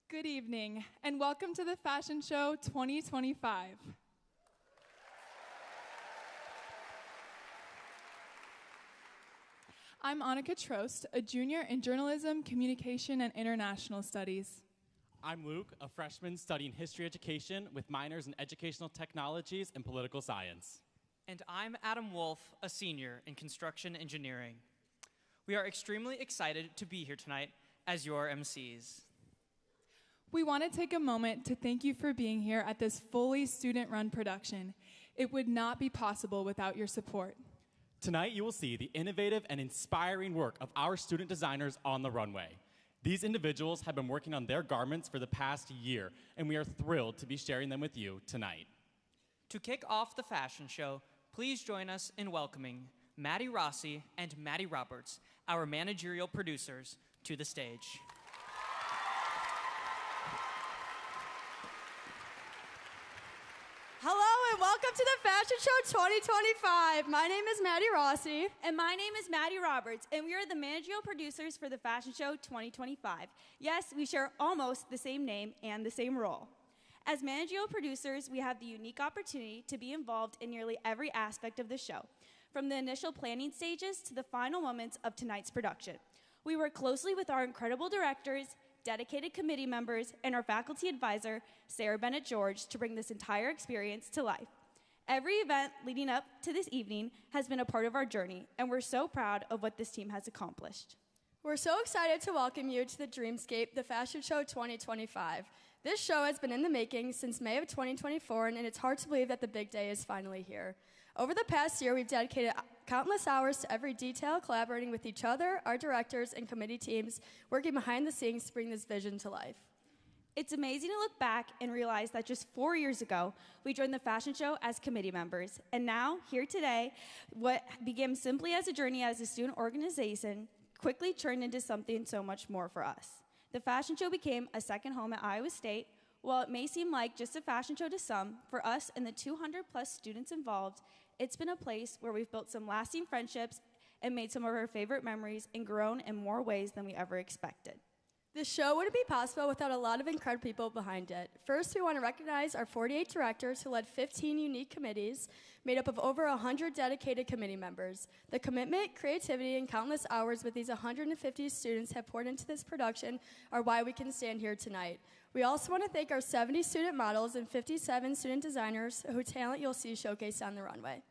Good evening, and welcome to the Fashion Show 2025. I'm Annika Trost, a junior in Journalism, Communication, and International Studies. I'm Luke, a freshman studying history education with minors in educational technologies and political science. And I'm Adam Wolf, a senior in construction engineering. We are extremely excited to be here tonight as your MCs. We want to take a moment to thank you for being here at this fully student-run production. It would not be possible without your support. Tonight, you will see the innovative and inspiring work of our student designers on the runway. These individuals have been working on their garments for the past year, and we are thrilled to be sharing them with you tonight. To kick off the fashion show, please join us in welcoming Maddie Rossi and Maddie Roberts, our managerial producers, to the stage. Hello and welcome to the Fashion Show 2025. My name is Maddie Rossi. And my name is Maddie Roberts, and we are the managerial producers for the Fashion Show 2025. Yes, we share almost the same name and the same role. As managerial producers, we have the unique opportunity to be involved in nearly every aspect of the show, from the initial planning stages to the final moments of tonight's production. We work closely with our incredible directors, dedicated committee members, and our faculty advisor, Sarah Bennett-George, to bring this entire experience to life. Every event leading up to this evening has been a part of our journey, and we're so proud of what this team has accomplished. We're so excited to welcome you to the Dreamscape, the Fashion Show 2025. This show has been in the making since May of 2024, and it's hard to believe that the big day is finally here. Over the past year, we've dedicated countless hours to every detail, collaborating with each other, our directors, and committee teams, working behind the scenes to bring this vision to life. It's amazing to look back and realize that just 4 years ago, we joined the fashion show as committee members. And now, here today, what began simply as a journey as a student organization quickly turned into something so much more for us. The fashion show became a second home at Iowa State. While it may seem like just a fashion show to some, for us and the 200 plus students involved, it's been a place where we've built some lasting friendships and made some of our favorite memories and grown in more ways than we ever expected. This show wouldn't be possible without a lot of incredible people behind it. First, we want to recognize our 48 directors who led 15 unique committees made up of over 100 dedicated committee members. The commitment, creativity, and countless hours with these 150 students have poured into this production are why we can stand here tonight. We also want to thank our 70 student models and 57 student designers whose talent you'll see showcased on the runway.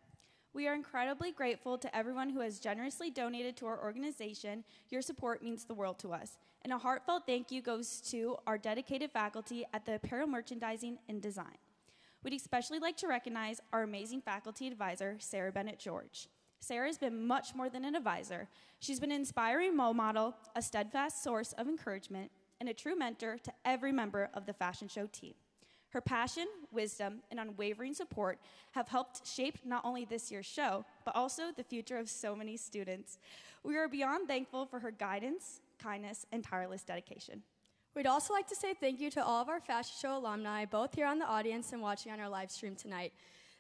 We are incredibly grateful to everyone who has generously donated to our organization. Your support means the world to us. And a heartfelt thank you goes to our dedicated faculty at the Apparel Merchandising and Design. We'd especially like to recognize our amazing faculty advisor, Sarah Bennett-George. Sarah has been much more than an advisor. She's been an inspiring role model, a steadfast source of encouragement, and a true mentor to every member of the fashion show team. Her passion, wisdom, and unwavering support have helped shape not only this year's show, but also the future of so many students. We are beyond thankful for her guidance, kindness, and tireless dedication. We'd also like to say thank you to all of our fashion show alumni, both here on the audience and watching on our live stream tonight.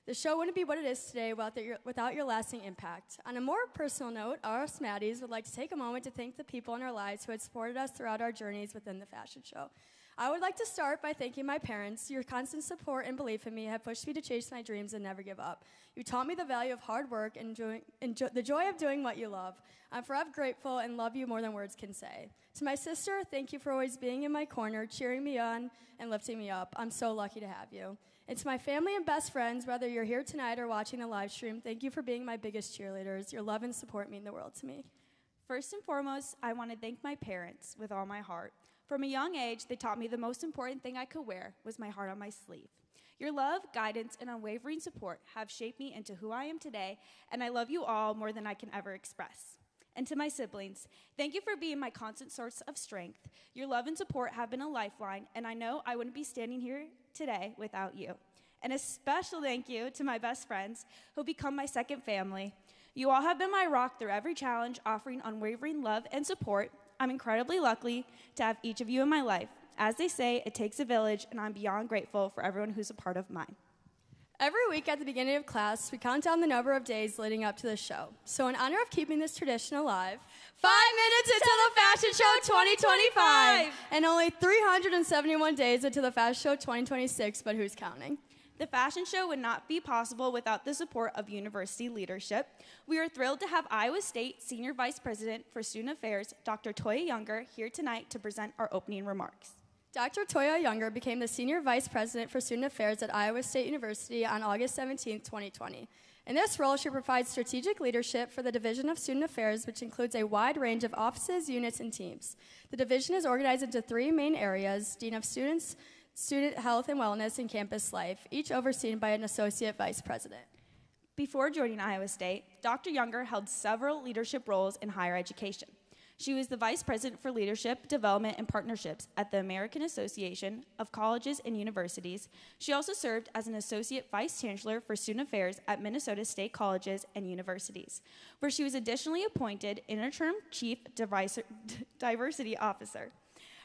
The show wouldn't be what it is today without your lasting impact. On a more personal note, our Smaddies would like to take a moment to thank the people in our lives who had supported us throughout our journeys within the fashion show. I would like to start by thanking my parents. Your constant support and belief in me have pushed me to chase my dreams and never give up. You taught me the value of hard work and the joy of doing what you love. I'm forever grateful and love you more than words can say. To my sister, thank you for always being in my corner, cheering me on, and lifting me up. I'm so lucky to have you. And to my family and best friends, whether you're here tonight or watching the live stream, thank you for being my biggest cheerleaders. Your love and support mean the world to me. First and foremost, I want to thank my parents with all my heart. From a young age, they taught me the most important thing I could wear was my heart on my sleeve. Your love, guidance, and unwavering support have shaped me into who I am today, and I love you all more than I can ever express. And to my siblings, thank you for being my constant source of strength. Your love and support have been a lifeline, and I know I wouldn't be standing here today without you. And a special thank you to my best friends who become my second family. You all have been my rock through every challenge, offering unwavering love and support. I'm incredibly lucky to have each of you in my life. As they say, it takes a village, and I'm beyond grateful for everyone who's a part of mine. Every week at the beginning of class, we count down the number of days leading up to the show. So in honor of keeping this tradition alive, 5 minutes until the Fashion Show 2025! And only 371 days until the Fashion Show 2026, but who's counting? The fashion show would not be possible without the support of university leadership. We are thrilled to have Iowa State Senior Vice President for Student Affairs, Dr. Toya Younger, here tonight to present our opening remarks. Dr. Toya Younger became the Senior Vice President for Student Affairs at Iowa State University on August 17, 2020. In this role, she provides strategic leadership for the Division of Student Affairs, which includes a wide range of offices, units, and teams. The division is organized into 3 main areas: Dean of Students, Student Health and Wellness, and Campus Life, each overseen by an Associate Vice President. Before joining Iowa State, Dr. Younger held several leadership roles in higher education. She was the Vice President for Leadership, Development, and Partnerships at the American Association of Colleges and Universities. She also served as an Associate Vice Chancellor for Student Affairs at Minnesota State Colleges and Universities, where she was additionally appointed Interim Chief Diversity Officer.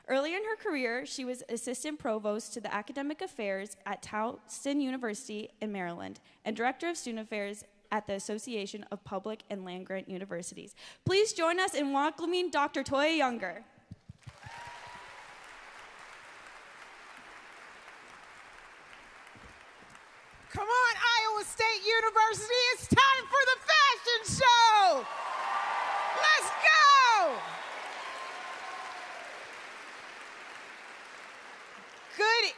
Earlier in her career, she was Assistant Provost to the Academic Affairs at Towson University in Maryland and Director of Student Affairs at the Association of Public and Land-Grant Universities. Please join us in welcoming Dr. Toya Younger. Come on, Iowa State University, it's time for the fashion show! Let's go! Good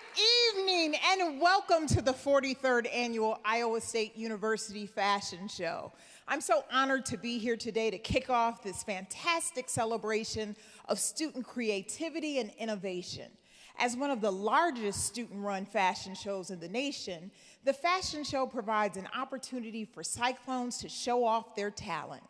evening and welcome to the 43rd Annual Iowa State University Fashion Show. I'm so honored to be here today to kick off this fantastic celebration of student creativity and innovation. As one of the largest student-run fashion shows in the nation, the fashion show provides an opportunity for Cyclones to show off their talent.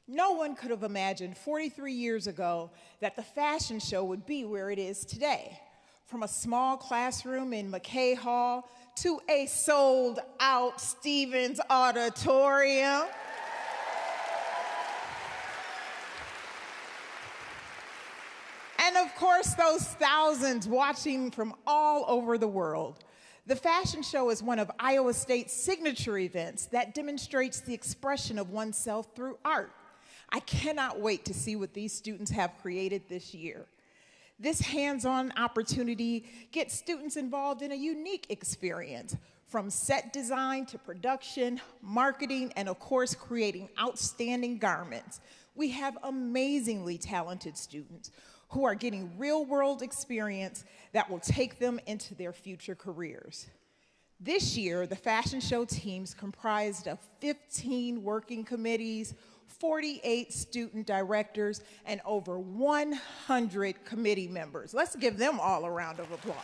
No one could have imagined 43 years ago that the fashion show would be where it is today. From a small classroom in McKay Hall to a sold-out Stevens Auditorium. And of course, those thousands watching from all over the world. The fashion show is one of Iowa State's signature events that demonstrates the expression of oneself through art. I cannot wait to see what these students have created this year. This hands-on opportunity gets students involved in a unique experience, from set design to production, marketing, and of course, creating outstanding garments. We have amazingly talented students who are getting real-world experience that will take them into their future careers. This year, the fashion show teams comprised of 15 working committees, 48 student directors, and over 100 committee members. Let's give them all a round of applause.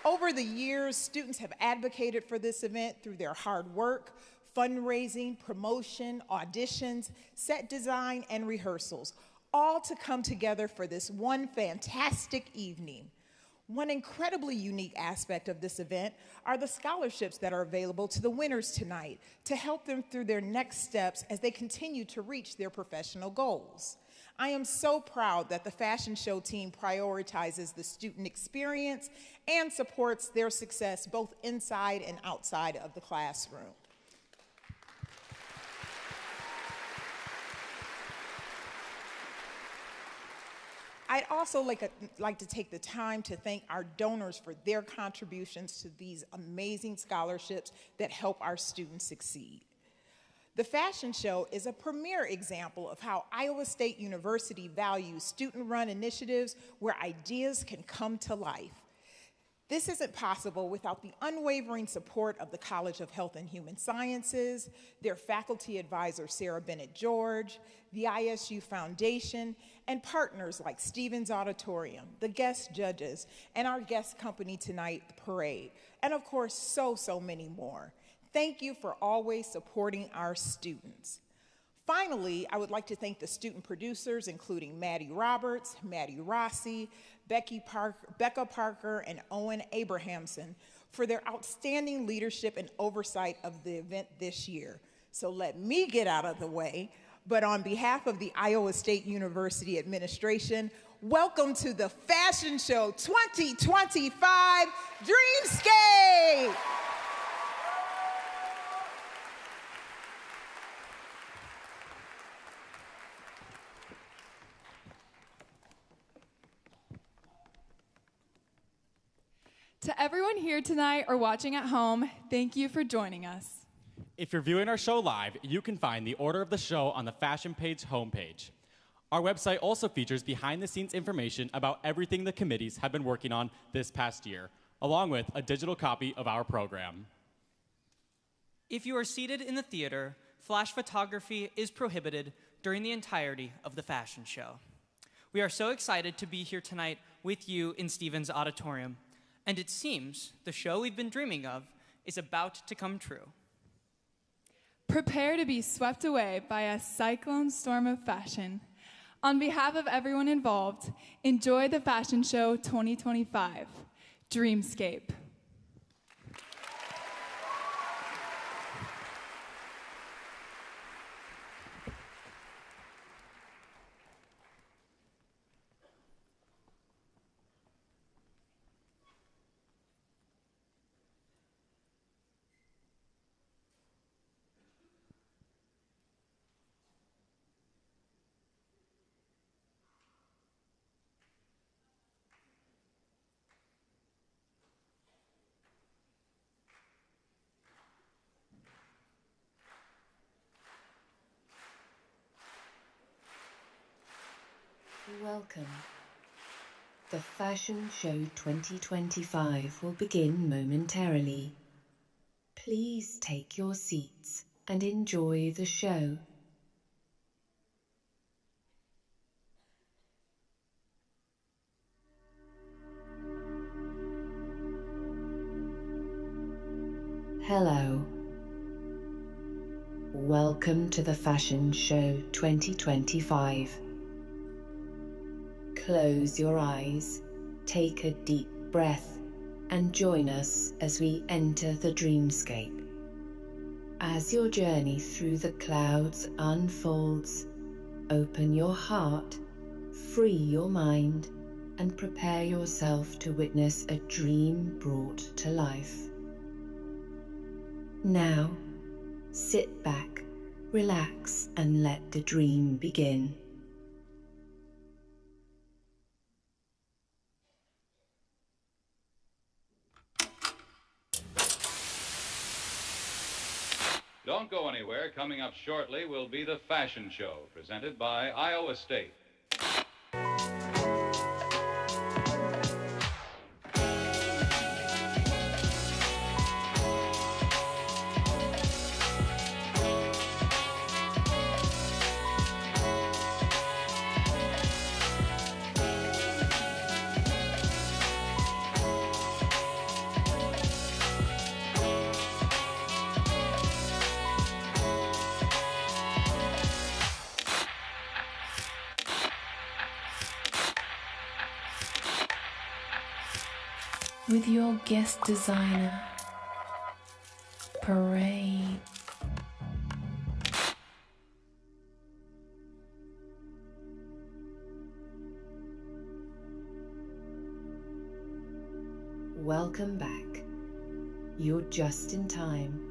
Over the years, students have advocated for this event through their hard work, fundraising, promotion, auditions, set design, and rehearsals, all to come together for this one fantastic evening. One incredibly unique aspect of this event are the scholarships that are available to the winners tonight to help them through their next steps as they continue to reach their professional goals. I am so proud that the fashion show team prioritizes the student experience and supports their success both inside and outside of the classroom. I'd also like to take the time to thank our donors for their contributions to these amazing scholarships that help our students succeed. The fashion show is a premier example of how Iowa State University values student-run initiatives where ideas can come to life. This isn't possible without the unwavering support of the College of Health and Human Sciences, their faculty advisor, Sarah Bennett George, the ISU Foundation, and partners like Stevens Auditorium, the guest judges, and our guest company tonight, The Parade, and of course, so many more. Thank you for always supporting our students. Finally, I would like to thank the student producers, including Maddie Roberts, Maddie Rossi, Becca Parker, and Owen Abrahamson, for their outstanding leadership and oversight of the event this year. So let me get out of the way, but on behalf of the Iowa State University administration, welcome to the Fashion Show 2025 Dreamscape. To everyone here tonight or watching at home, thank you for joining us. If you're viewing our show live, you can find the order of the show on the Fashion Page homepage. Our website also features behind-the-scenes information about everything the committees have been working on this past year, along with a digital copy of our program. If you are seated in the theater, flash photography is prohibited during the entirety of the fashion show. We are so excited to be here tonight with you in Stevens Auditorium. And it seems the show we've been dreaming of is about to come true. Prepare to be swept away by a cyclone storm of fashion. On behalf of everyone involved, enjoy the Fashion Show 2025, Dreamscape. Welcome. The Fashion Show 2025 will begin momentarily. Please take your seats and enjoy the show. Hello. Welcome to the Fashion Show 2025. Close your eyes, take a deep breath, and join us as we enter the dreamscape. As your journey through the clouds unfolds, open your heart, free your mind, and prepare yourself to witness a dream brought to life. Now, sit back, relax, and let the dream begin. Don't go anywhere. Coming up shortly will be the Fashion Show, presented by Iowa State. With your guest designer, Parade. Welcome back. You're just in time.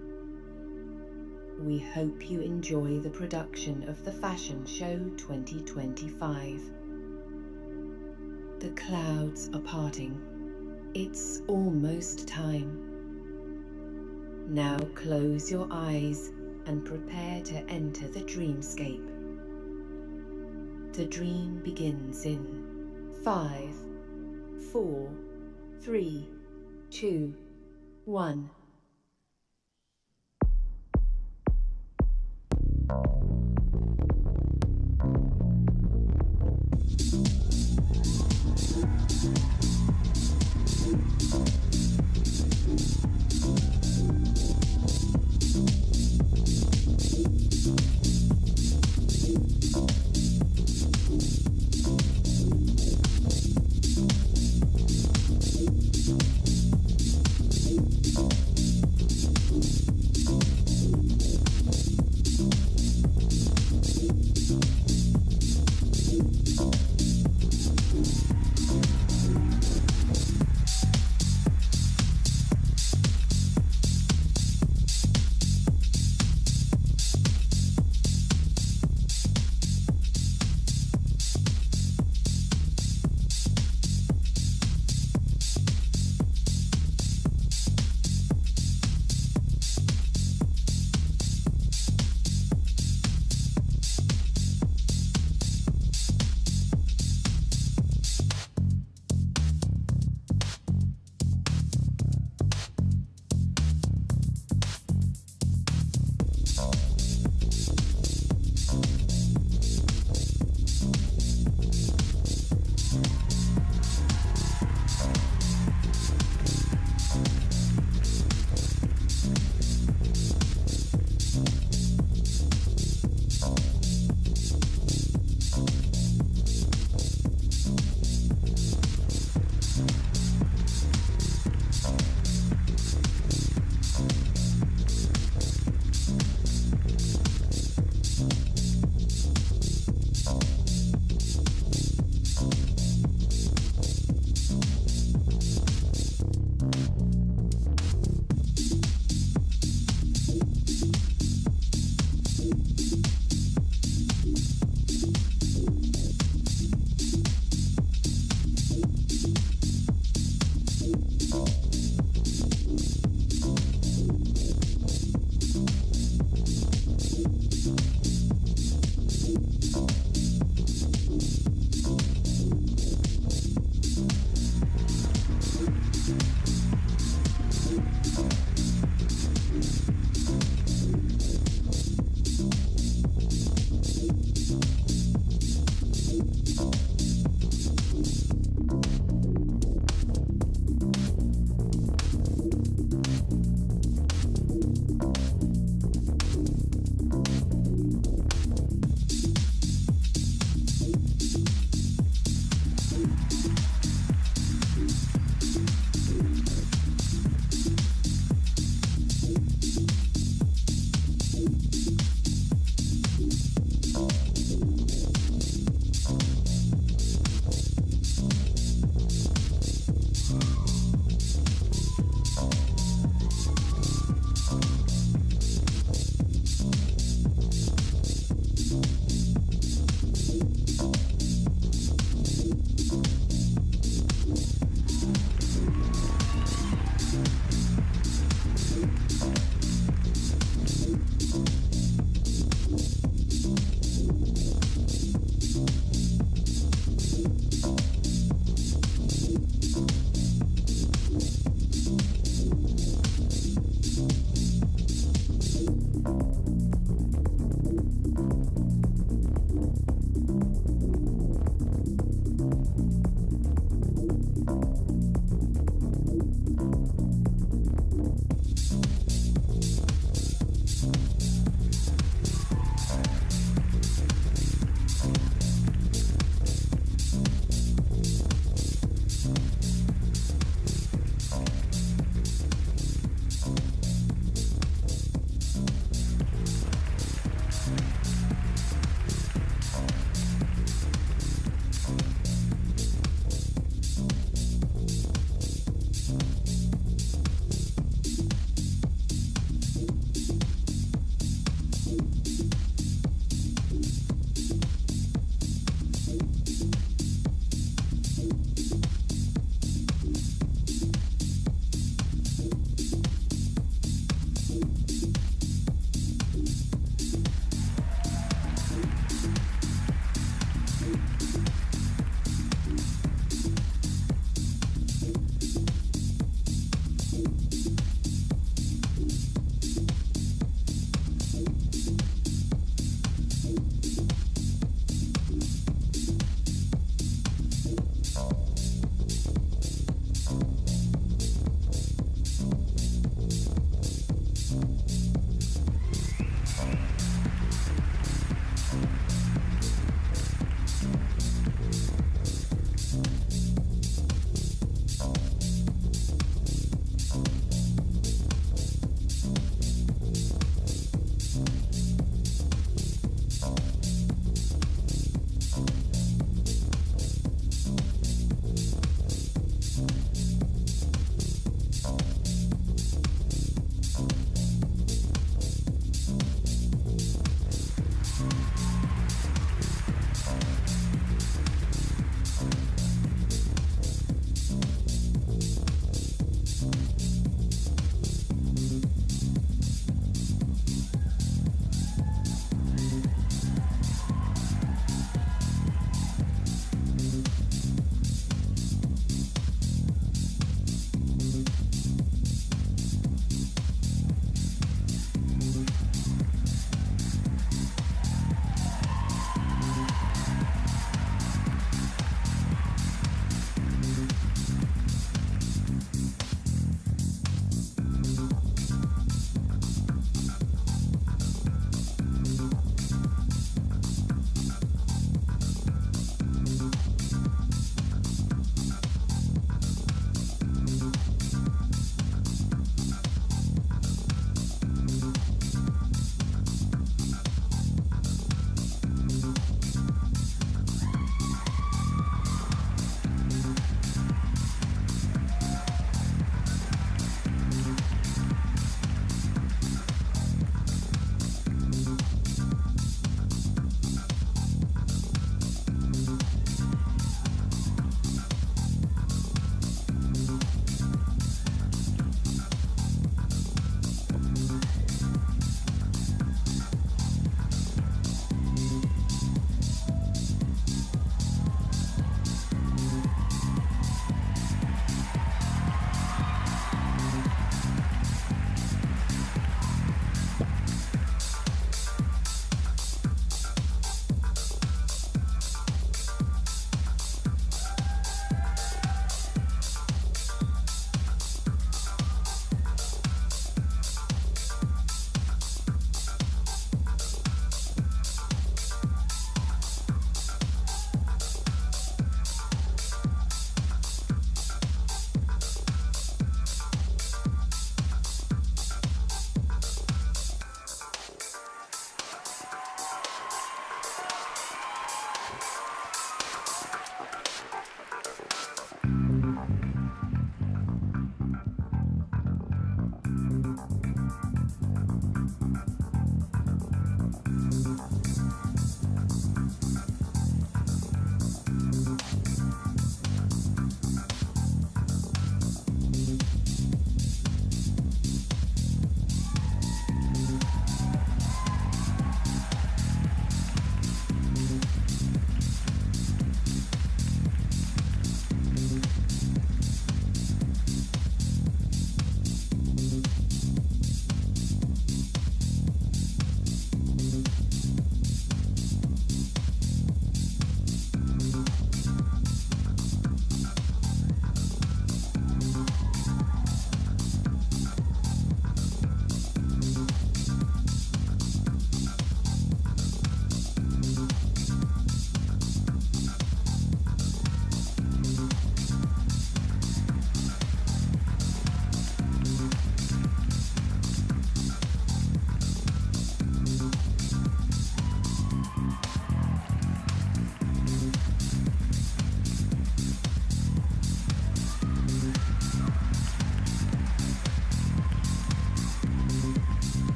We hope you enjoy the production of the Fashion Show 2025. The clouds are parting. It's almost time. Now close your eyes and prepare to enter the dreamscape. The dream begins in 5, 4, 3, 2, 1.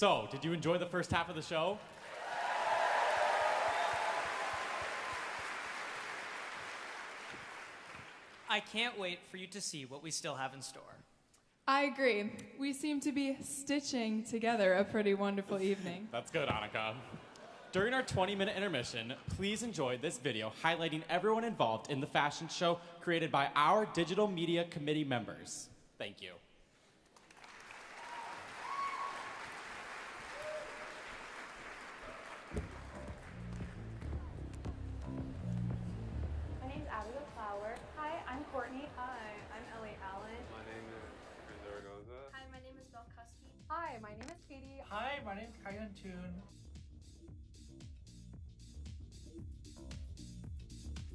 So, did you enjoy the first half of the show? I can't wait for you to see what we still have in store. I agree. We seem to be stitching together a pretty wonderful evening. That's good, Annika. During our 20-minute intermission, please enjoy this video highlighting everyone involved in the fashion show created by our digital media committee members. Thank you. My name's Abigail Flower. Hi, I'm Courtney. Hi, I'm Ellie Allen. My name is Chris Zaragoza. Hi, my name is Belle Kusky. Hi, my name is Katie. Hi, my name is Kylan Toon.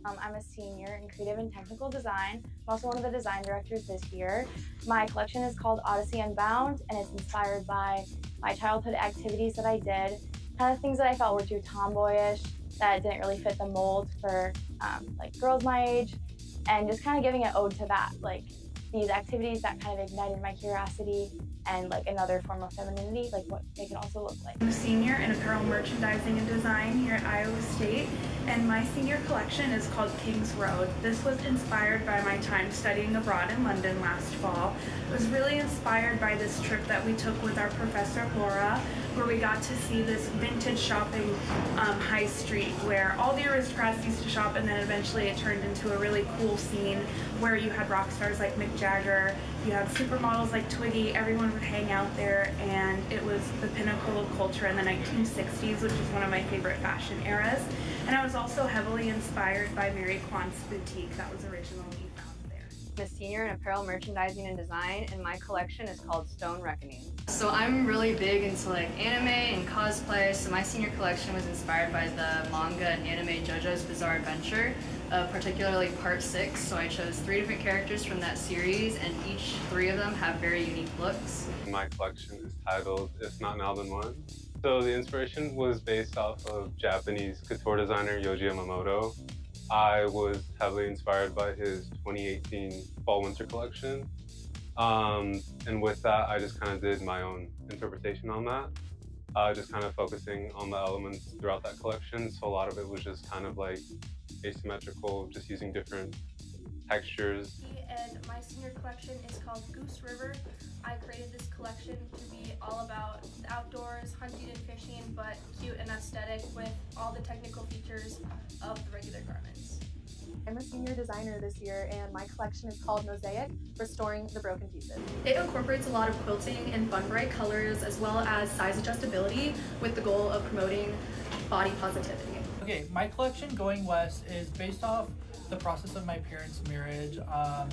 I'm a senior in creative and technical design. I'm also one of the design directors this year. My collection is called Odyssey Unbound, and it's inspired by my childhood activities that I did, kind of things that I felt were too tomboyish, that didn't really fit the mold for like girls my age, and just kind of giving an ode to that, like these activities that kind of ignited my curiosity and like another form of femininity, like what it can also look like. I'm a senior in apparel merchandising and design here at Iowa State, and my senior collection is called King's Road. This was inspired by my time studying abroad in London last fall. It was really inspired by this trip that we took with our professor Laura, where we got to see this vintage shopping high street where all the aristocrats used to shop, and then eventually it turned into a really cool scene where you had rock stars like Mick Jagger, you had supermodels like Twiggy, everyone would hang out there, and it was the pinnacle of culture in the 1960s, which is one of my favorite fashion eras. And I was also heavily inspired by Mary Quant's boutique that was originally found there. I'm a senior in apparel merchandising and design, and my collection is called Stone Reckoning. So I'm really big into like anime and cosplay, so my senior collection was inspired by the manga and anime JoJo's Bizarre Adventure, particularly part 6. So I chose 3 different characters from that series, and each 3 of them have very unique looks. My collection is titled If Not Now Then When. So the inspiration was based off of Japanese couture designer Yohji Yamamoto. I was heavily inspired by his 2018 fall-winter collection. And with that, I just kind of did my own interpretation on that, just kind of focusing on the elements throughout that collection. So a lot of it was just kind of like asymmetrical, just using different textures. And my senior collection is called Goose River. I created this collection to be all about the outdoors, hunting and fishing, but cute and aesthetic with all the technical features of the regular garments. I'm a senior designer this year, and my collection is called Mosaic, Restoring the Broken Pieces. It incorporates a lot of quilting and fun bright colors, as well as size adjustability, with the goal of promoting body positivity. Okay, my collection, Going West, is based off the process of my parents' marriage.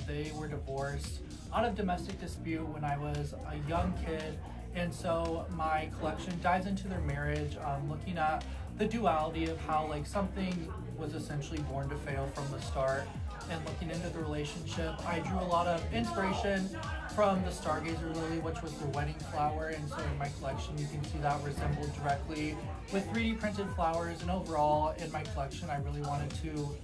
They were divorced out of domestic dispute when I was a young kid, and so my collection dives into their marriage, looking at the duality of how like something was essentially born to fail from the start, and looking into the relationship. I drew a lot of inspiration from the Stargazer lily, which was their wedding flower, and so in my collection you can see that resembled directly with 3D printed flowers. And overall in my collection I really wanted to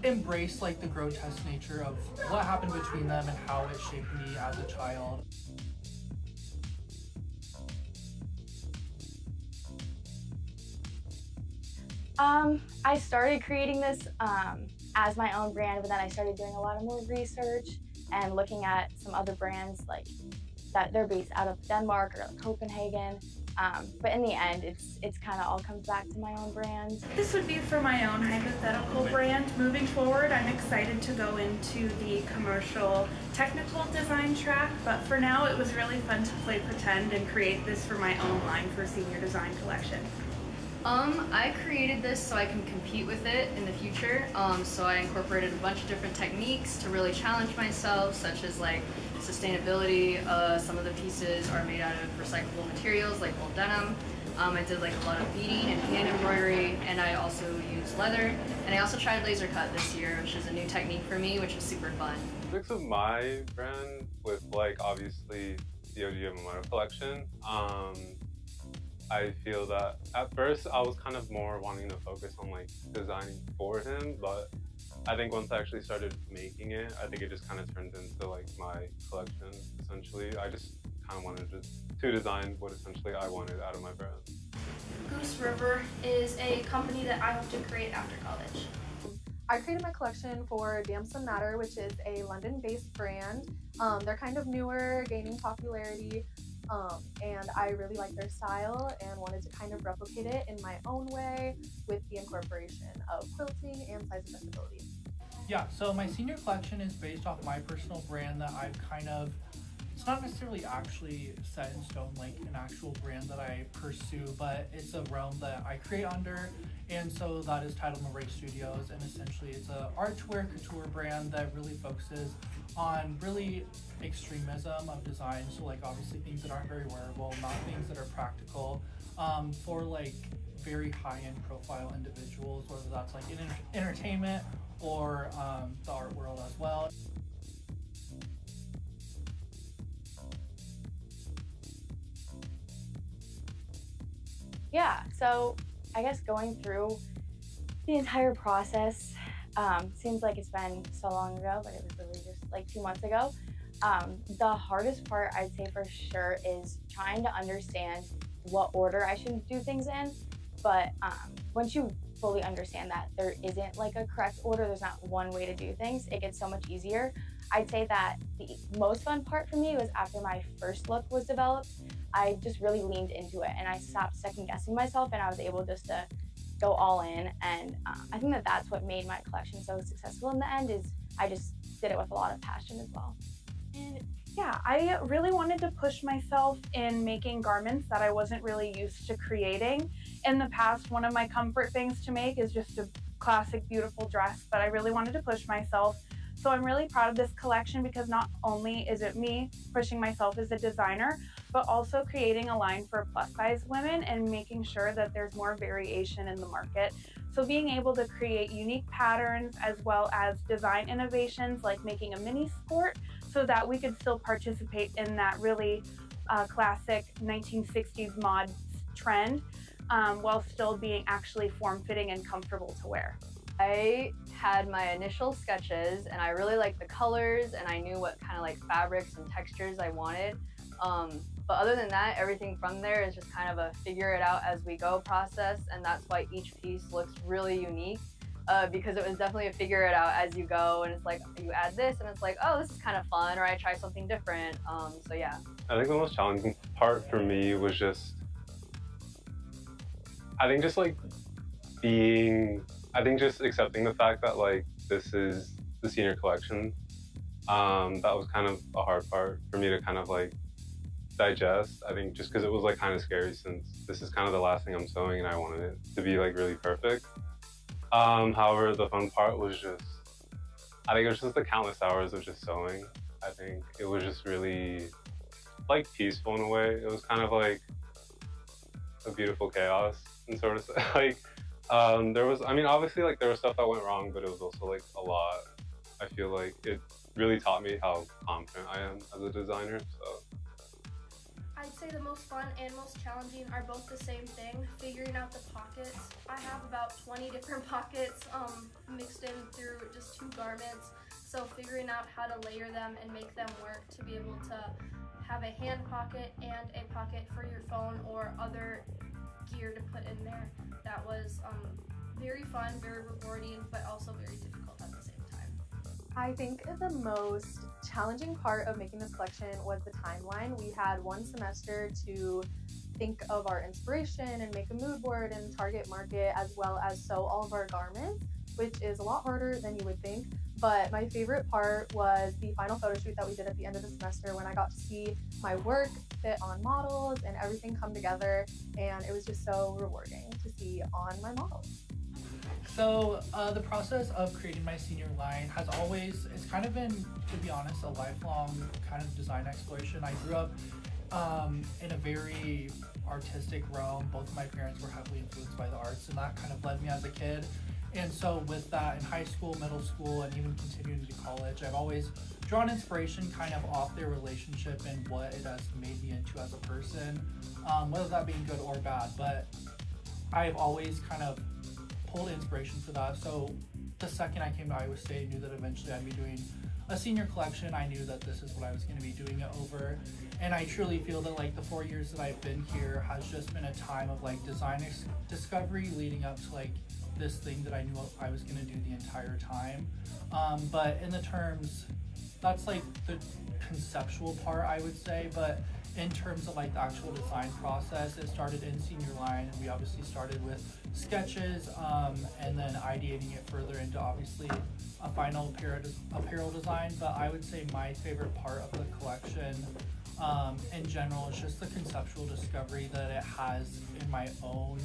embrace like the grotesque nature of what happened between them and how it shaped me as a child. I started creating this as my own brand, but then I started doing a lot of more research and looking at some other brands like that they're based out of Denmark or like Copenhagen. But in the end, it's kind of all comes back to my own brand. This would be for my own hypothetical brand. Moving forward, I'm excited to go into the commercial technical design track, but for now it was really fun to play pretend and create this for my own line for Senior Design Collection. I created this so I can compete with it in the future. So I incorporated a bunch of different techniques to really challenge myself, such as like sustainability. Some of the pieces are made out of recyclable materials like old denim. I did like a lot of beading and hand embroidery, and I also used leather. And I also tried laser cut this year, which is a new technique for me, which was super fun. Mix of my brand with like obviously the Yohji Yamamoto collection. I feel that at first I was kind of more wanting to focus on like designing for him, but I think once I actually started making it, I think it just kind of turned into like my collection essentially. I just kind of wanted to design what essentially I wanted out of my brand. Goose River is a company that I hope to create after college. I created my collection for Damson Matter, which is a London-based brand. They're kind of newer, gaining popularity. And I really like their style and wanted to kind of replicate it in my own way with the incorporation of quilting and size adjustability. Yeah, so my senior collection is based off my personal brand that I've kind of, it's not necessarily actually set in stone like an actual brand that I pursue, but it's a realm that I create under, and so that is titled Marais Studios, and essentially it's an artwear couture brand that really focuses on really extremism of design. So like obviously things that aren't very wearable, not things that are practical, for like very high-end profile individuals, whether that's like in entertainment or the art world as well. Yeah, so I guess going through the entire process seems like it's been so long ago, but it was really just like 2 months ago. The hardest part I'd say for sure is trying to understand what order I should do things in. But once you fully understand that there isn't like a correct order, there's not one way to do things, it gets so much easier. I'd say that the most fun part for me was after my first look was developed, I just really leaned into it and I stopped second guessing myself and I was able just to go all in. And I think that that's what made my collection so successful in the end, is I just did it with a lot of passion as well. And yeah, I really wanted to push myself in making garments that I wasn't really used to creating. In the past, one of my comfort things to make is just a classic, beautiful dress, but I really wanted to push myself. So I'm really proud of this collection because not only is it me pushing myself as a designer, but also creating a line for plus size women and making sure that there's more variation in the market. So being able to create unique patterns as well as design innovations like making a mini skirt so that we could still participate in that really classic 1960s mod trend while still being actually form-fitting and comfortable to wear. I had my initial sketches and I really liked the colors and I knew what kind of like fabrics and textures I wanted. But other than that, everything from there is just kind of a figure it out as we go process, and that's why each piece looks really unique because it was definitely a figure it out as you go, and it's like you add this and it's like, oh, this is kind of fun, or I try something different. So yeah. I think the most challenging part for me was just just accepting the fact that like this is the senior collection. That was kind of a hard part for me to kind of like digest. I think just because it was like kind of scary, since this is kind of the last thing I'm sewing and I wanted it to be like really perfect. However, the fun part was I think it was just the countless hours of just sewing. I think it was just really like peaceful in a way. It was kind of like a beautiful chaos and sort of like there was, I mean, obviously like there was stuff that went wrong, but it was also like a lot. I feel like it really taught me how confident I am as a designer. So I'd say the most fun and most challenging are both the same thing, figuring out the pockets. I have about 20 different pockets mixed in through just 2 garments. So figuring out how to layer them and make them work to be able to have a hand pocket and a pocket for your phone or other gear to put in there. That was very fun, very rewarding, but also very difficult at the same time. I think the most challenging part of making this collection was the timeline. We had 1 semester to think of our inspiration and make a mood board and target market, as well as sew all of our garments, which is a lot harder than you would think. But my favorite part was the final photo shoot that we did at the end of the semester, when I got to see my work fit on models and everything come together, and it was just so rewarding to see on my models. So the process of creating my senior line has always, it's kind of been, to be honest, a lifelong kind of design exploration. I grew up in a very artistic realm. Both of my parents were heavily influenced by the arts, and that kind of led me as a kid. And so with that, in high school, middle school, and even continuing into college, I've always drawn inspiration kind of off their relationship and what it has made me into as a person, whether that being good or bad. But I've always kind of pulled inspiration for that. So the second I came to Iowa State, I knew that eventually I'd be doing a senior collection. I knew that this is what I was going to be doing it over. And I truly feel that like the 4 years that I've been here has just been a time of like design discovery leading up to like this thing that I knew I was going to do the entire time. But in the terms, that's like the conceptual part, I would say. But in terms of like the actual design process, it started in senior line, and we obviously started with sketches and then ideating it further into obviously a final apparel design. But I would say my favorite part of the collection in general is just the conceptual discovery that it has in my own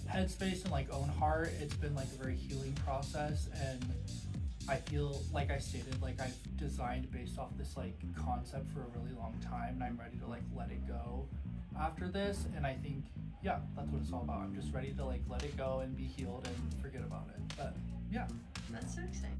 headspace and like own heart. It's been like a very healing process, and I feel like I stated, like I've designed based off this like concept for a really long time, and I'm ready to like let it go after this. And I think, yeah, that's what it's all about. I'm just ready to like let it go and be healed and forget about it. But yeah. That's so exciting.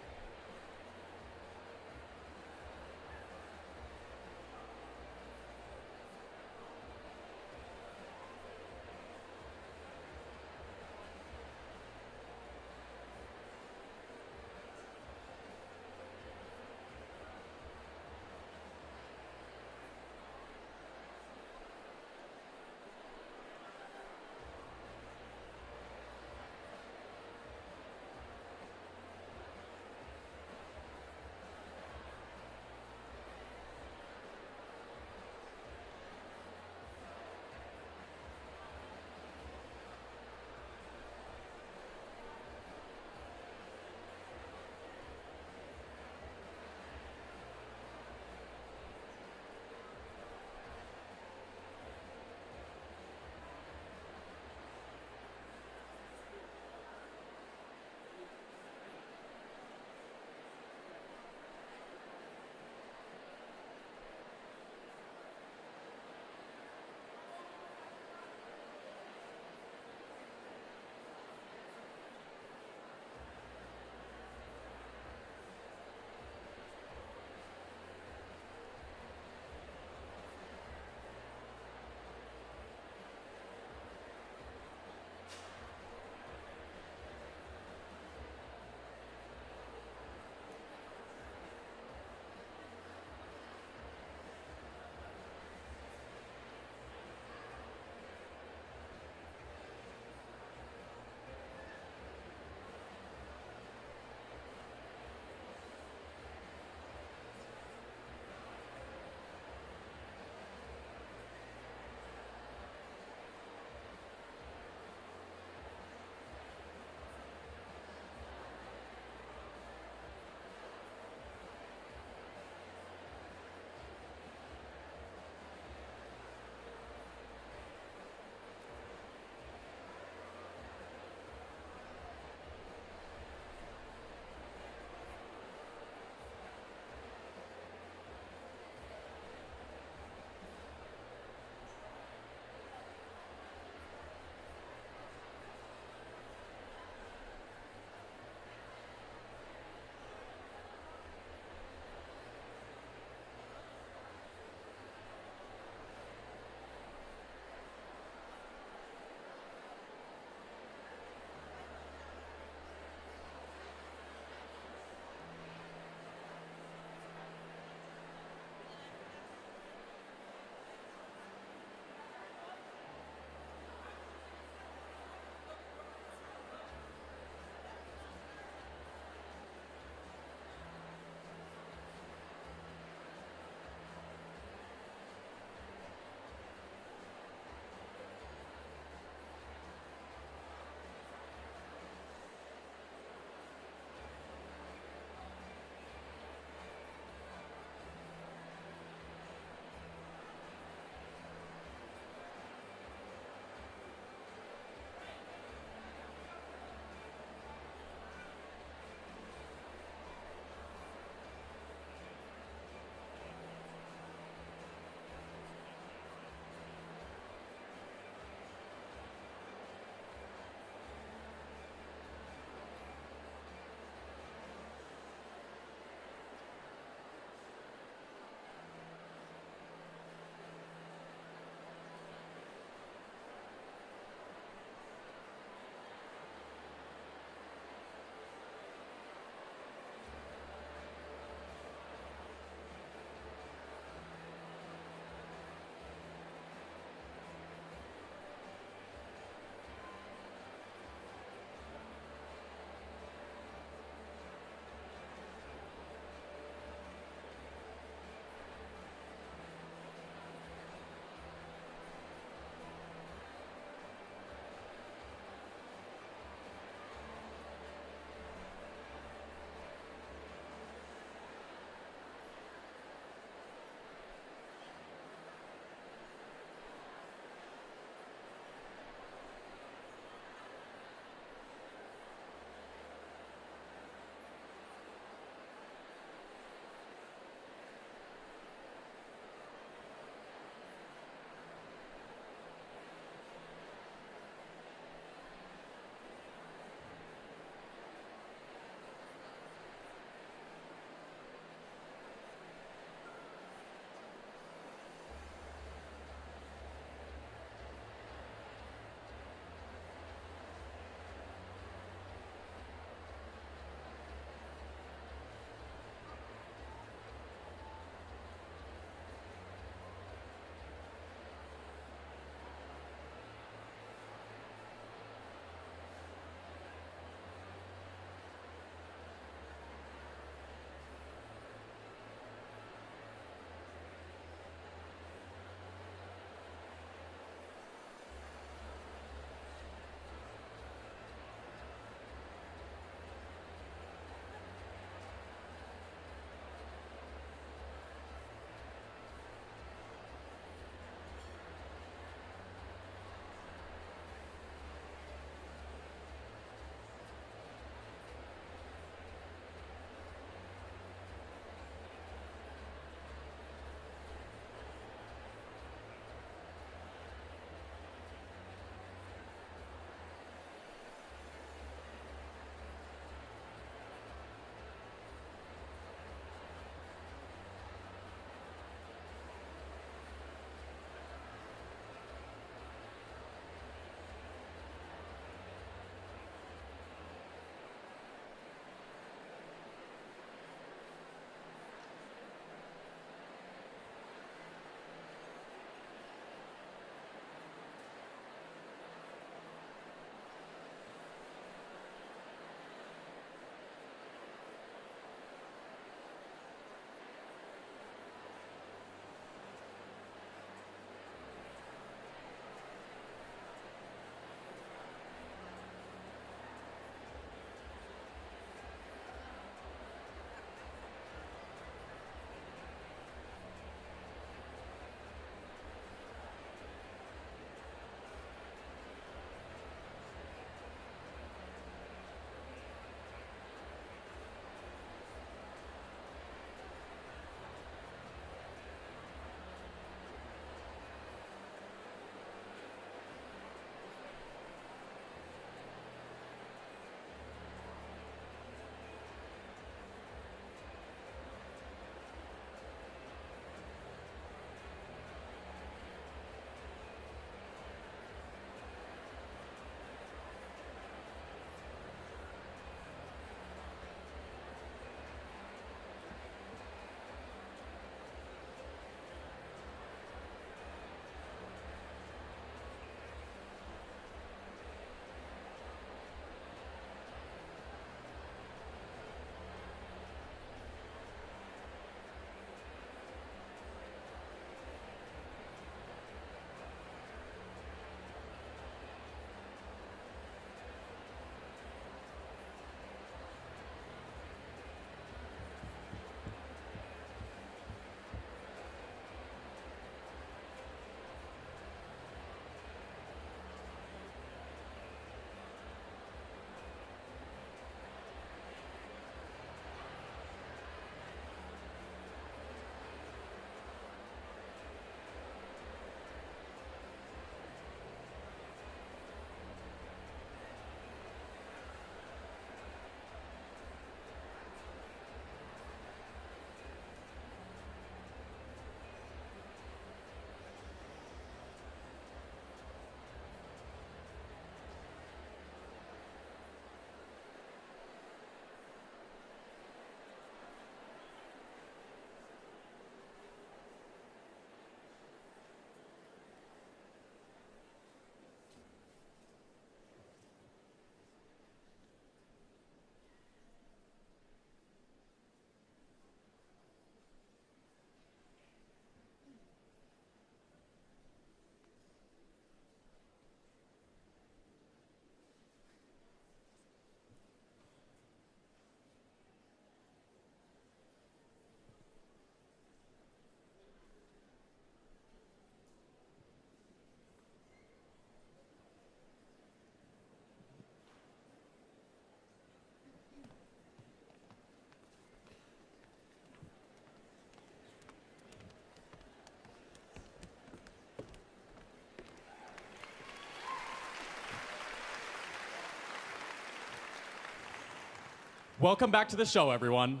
Welcome back to the show, everyone.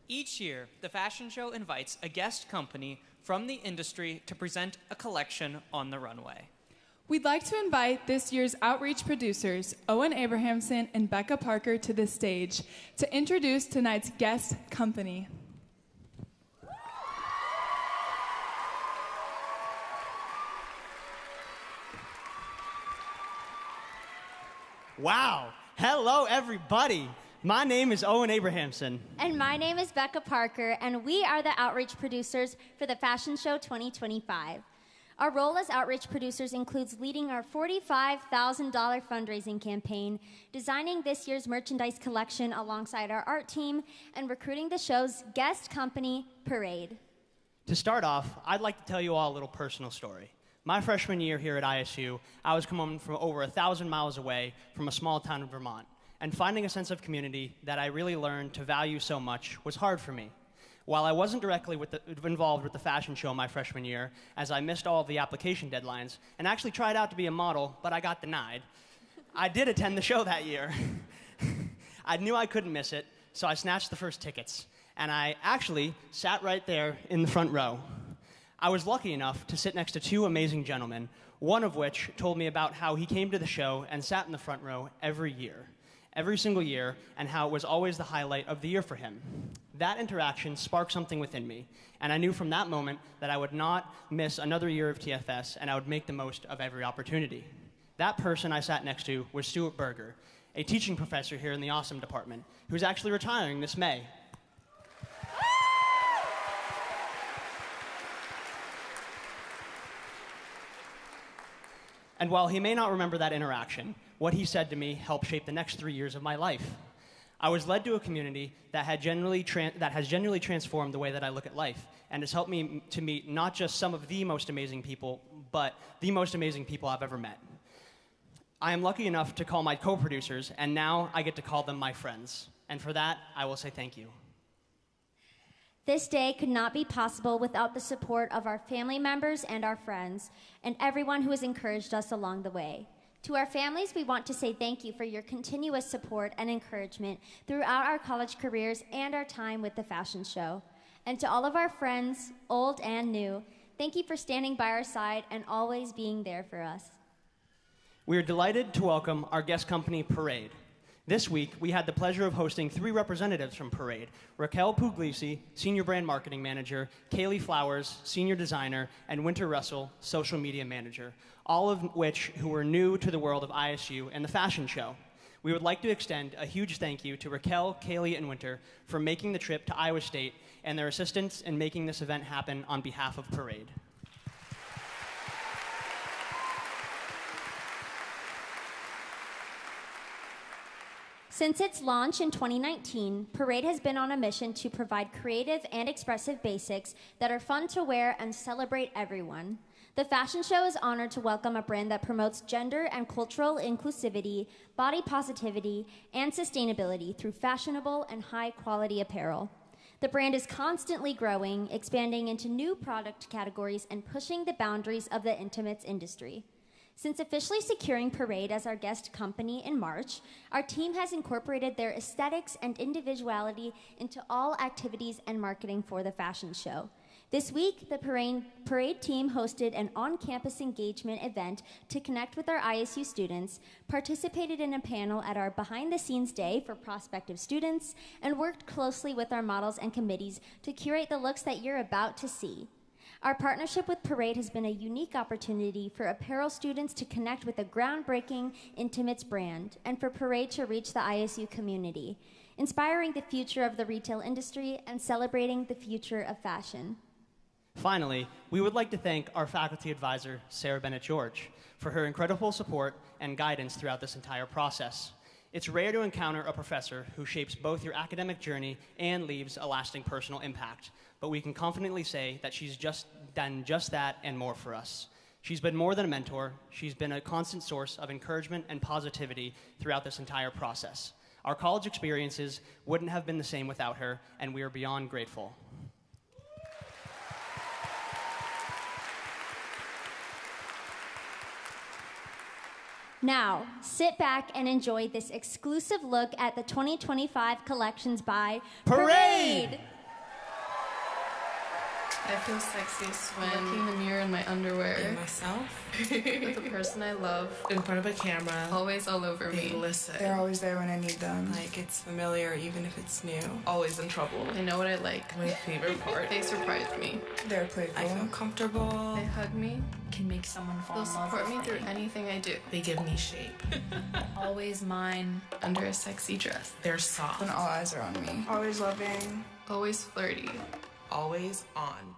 Each year, the fashion show invites a guest company from the industry to present a collection on the runway. We'd like to invite this year's outreach producers, Owen Abrahamson and Becca Parker, to the stage to introduce tonight's guest company. Wow. Hello, everybody. My name is Owen Abrahamson. And my name is Becca Parker, and we are the outreach producers for the Fashion Show 2025. Our role as outreach producers includes leading our $45,000 fundraising campaign, designing this year's merchandise collection alongside our art team, and recruiting the show's guest company, Parade. To start off, I'd like to tell you all a little personal story. My freshman year here at ISU, I was coming from over 1,000 miles away from a small town in Vermont, and finding a sense of community that I really learned to value so much was hard for me. While I wasn't directly involved with the fashion show my freshman year, as I missed all of the application deadlines and actually tried out to be a model, but I got denied, I did attend the show that year. I knew I couldn't miss it, so I snatched the first tickets, and I actually sat right there in the front row. I was lucky enough to sit next to two amazing gentlemen, one of which told me about how he came to the show and sat in the front row every single year, and how it was always the highlight of the year for him. That interaction sparked something within me, and I knew from that moment that I would not miss another year of TFS, and I would make the most of every opportunity. That person I sat next to was Stuart Berger, a teaching professor here in the Awesome department, who's actually retiring this May. And while he may not remember that interaction, what he said to me helped shape the next 3 years of my life. I was led to a community that has genuinely transformed the way that I look at life, and has helped me to meet not just some of the most amazing people, but the most amazing people I've ever met. I am lucky enough to call my co-producers, and now I get to call them my friends. And for that, I will say thank you. This day could not be possible without the support of our family members and our friends, and everyone who has encouraged us along the way. To our families, we want to say thank you for your continuous support and encouragement throughout our college careers and our time with the fashion show. And to all of our friends, old and new, thank you for standing by our side and always being there for us. We are delighted to welcome our guest company, Parade. This week, we had the pleasure of hosting 3 representatives from Parade: Raquel Puglisi, Senior Brand Marketing Manager, Kaylee Flowers, Senior Designer, and Winter Russell, Social Media Manager, all of which who were new to the world of ISU and the fashion show. We would like to extend a huge thank you to Raquel, Kaylee, and Winter for making the trip to Iowa State and their assistance in making this event happen on behalf of Parade. Since its launch in 2019, Parade has been on a mission to provide creative and expressive basics that are fun to wear and celebrate everyone. The fashion show is honored to welcome a brand that promotes gender and cultural inclusivity, body positivity, and sustainability through fashionable and high-quality apparel. The brand is constantly growing, expanding into new product categories, and pushing the boundaries of the intimates industry. Since officially securing Parade as our guest company in March, our team has incorporated their aesthetics and individuality into all activities and marketing for the fashion show. This week, the Parade team hosted an on-campus engagement event to connect with our ISU students, participated in a panel at our behind-the-scenes day for prospective students, and worked closely with our models and committees to curate the looks that you're about to see. Our partnership with Parade has been a unique opportunity for apparel students to connect with a groundbreaking intimates brand, and for Parade to reach the ISU community, inspiring the future of the retail industry and celebrating the future of fashion. Finally, we would like to thank our faculty advisor, Sarah Bennett-George, for her incredible support and guidance throughout this entire process. It's rare to encounter a professor who shapes both your academic journey and leaves a lasting personal impact, but we can confidently say that she's done just that and more for us. She's been more than a mentor. She's been a constant source of encouragement and positivity throughout this entire process. Our college experiences wouldn't have been the same without her, and we are beyond grateful. Now, sit back and enjoy this exclusive look at the 2025 collections by Parade! I feel sexiest when looking in the mirror in my underwear. Being myself. With the person I love. In front of a camera. Always all over me. They listen. They're always there when I need them. Like, it's familiar even if it's new. Always in trouble. They know what I like. My favorite part. They surprise me. They're playful. I feel comfortable. They hug me. Can make someone fall They'll in love support with me through anything I do. They give me shape. Always mine. Under a sexy dress. They're soft. When all eyes are on me. Always loving. Always flirty. Always on.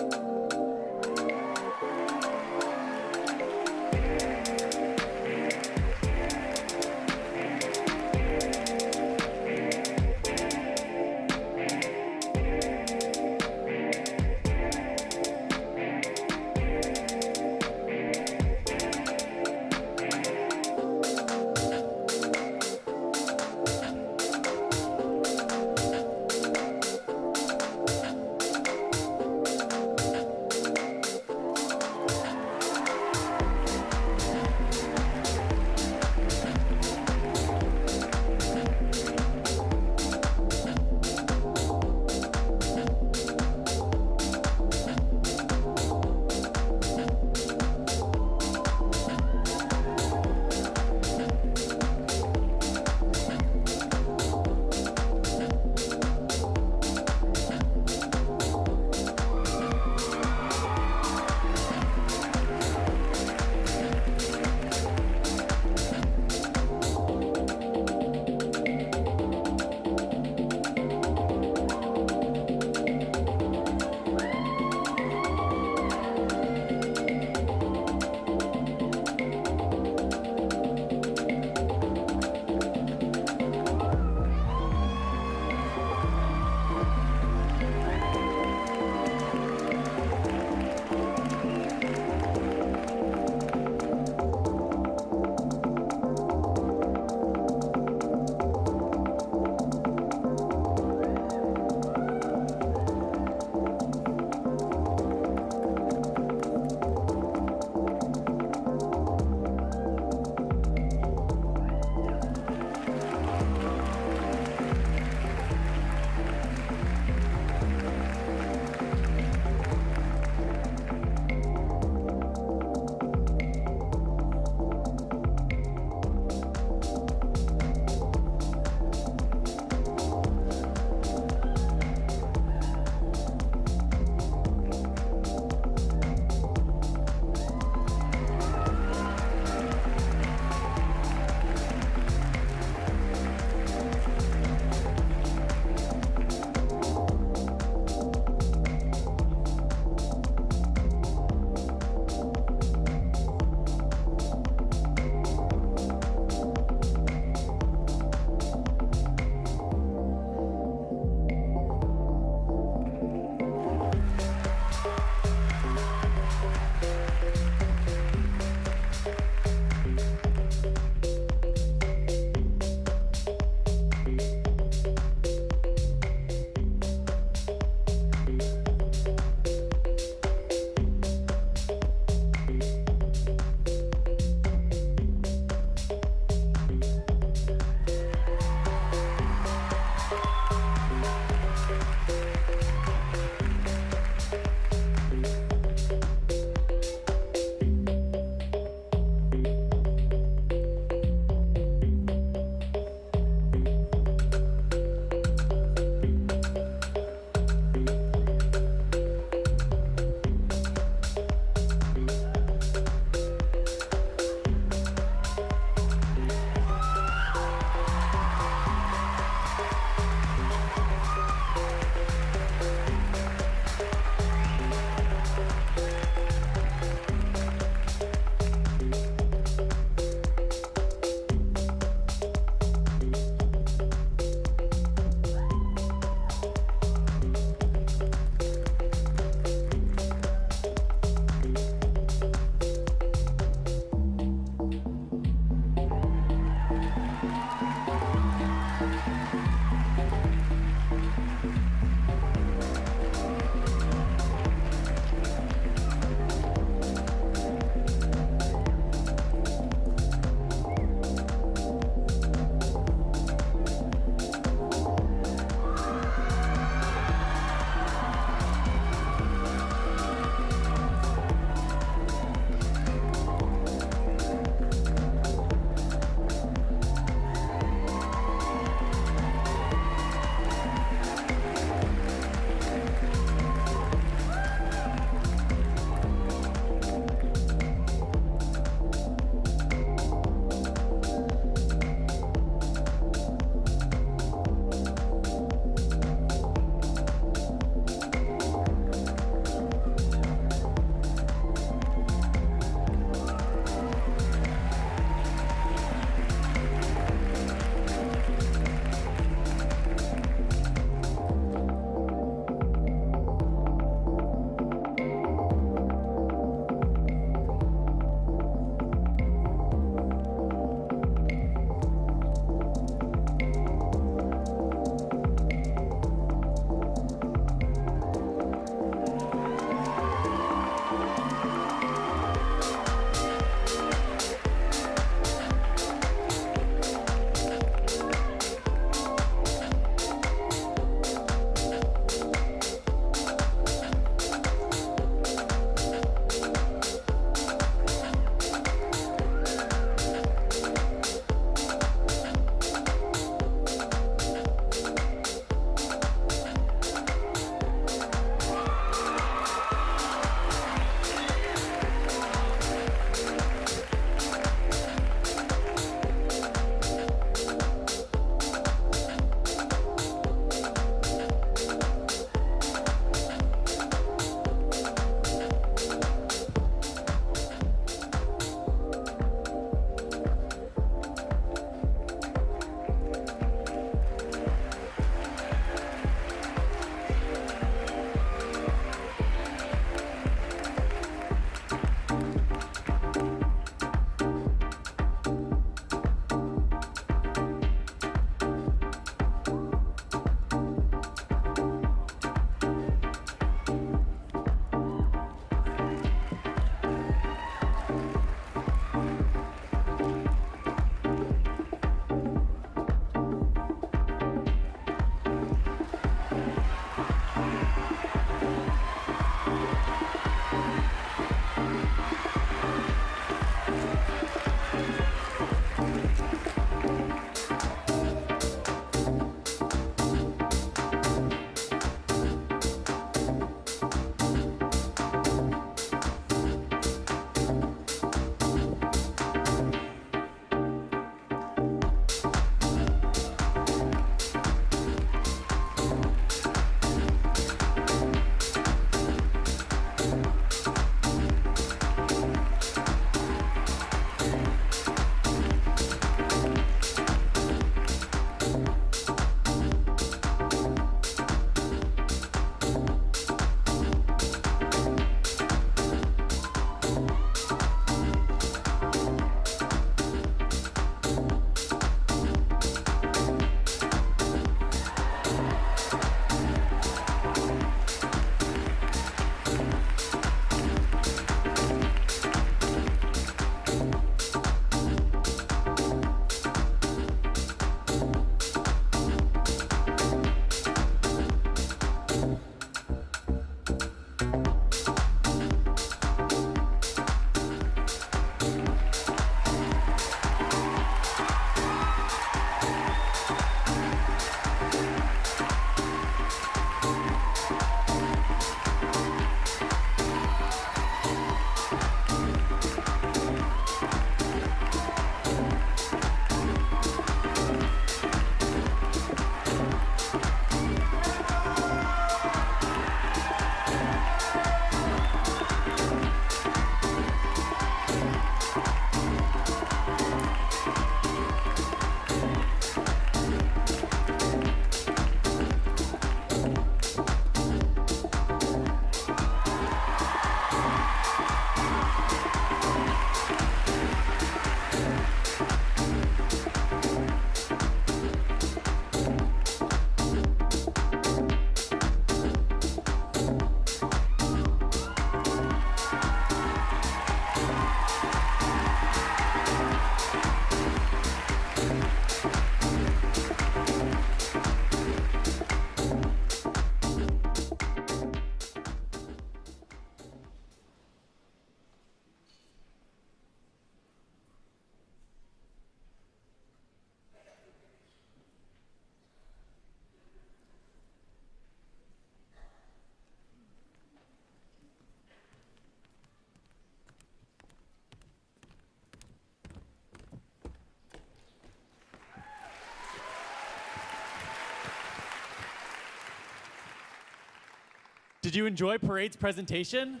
Did you enjoy Parade's presentation?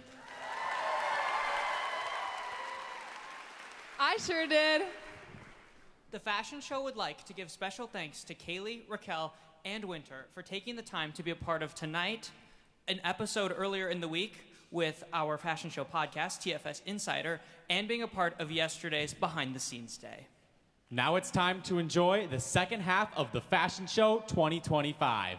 I sure did. The fashion show would like to give special thanks to Kaylee, Raquel, and Winter for taking the time to be a part of tonight, an episode earlier in the week with our fashion show podcast, TFS Insider, and being a part of yesterday's behind the scenes day. Now it's time to enjoy the second half of the Fashion Show 2025.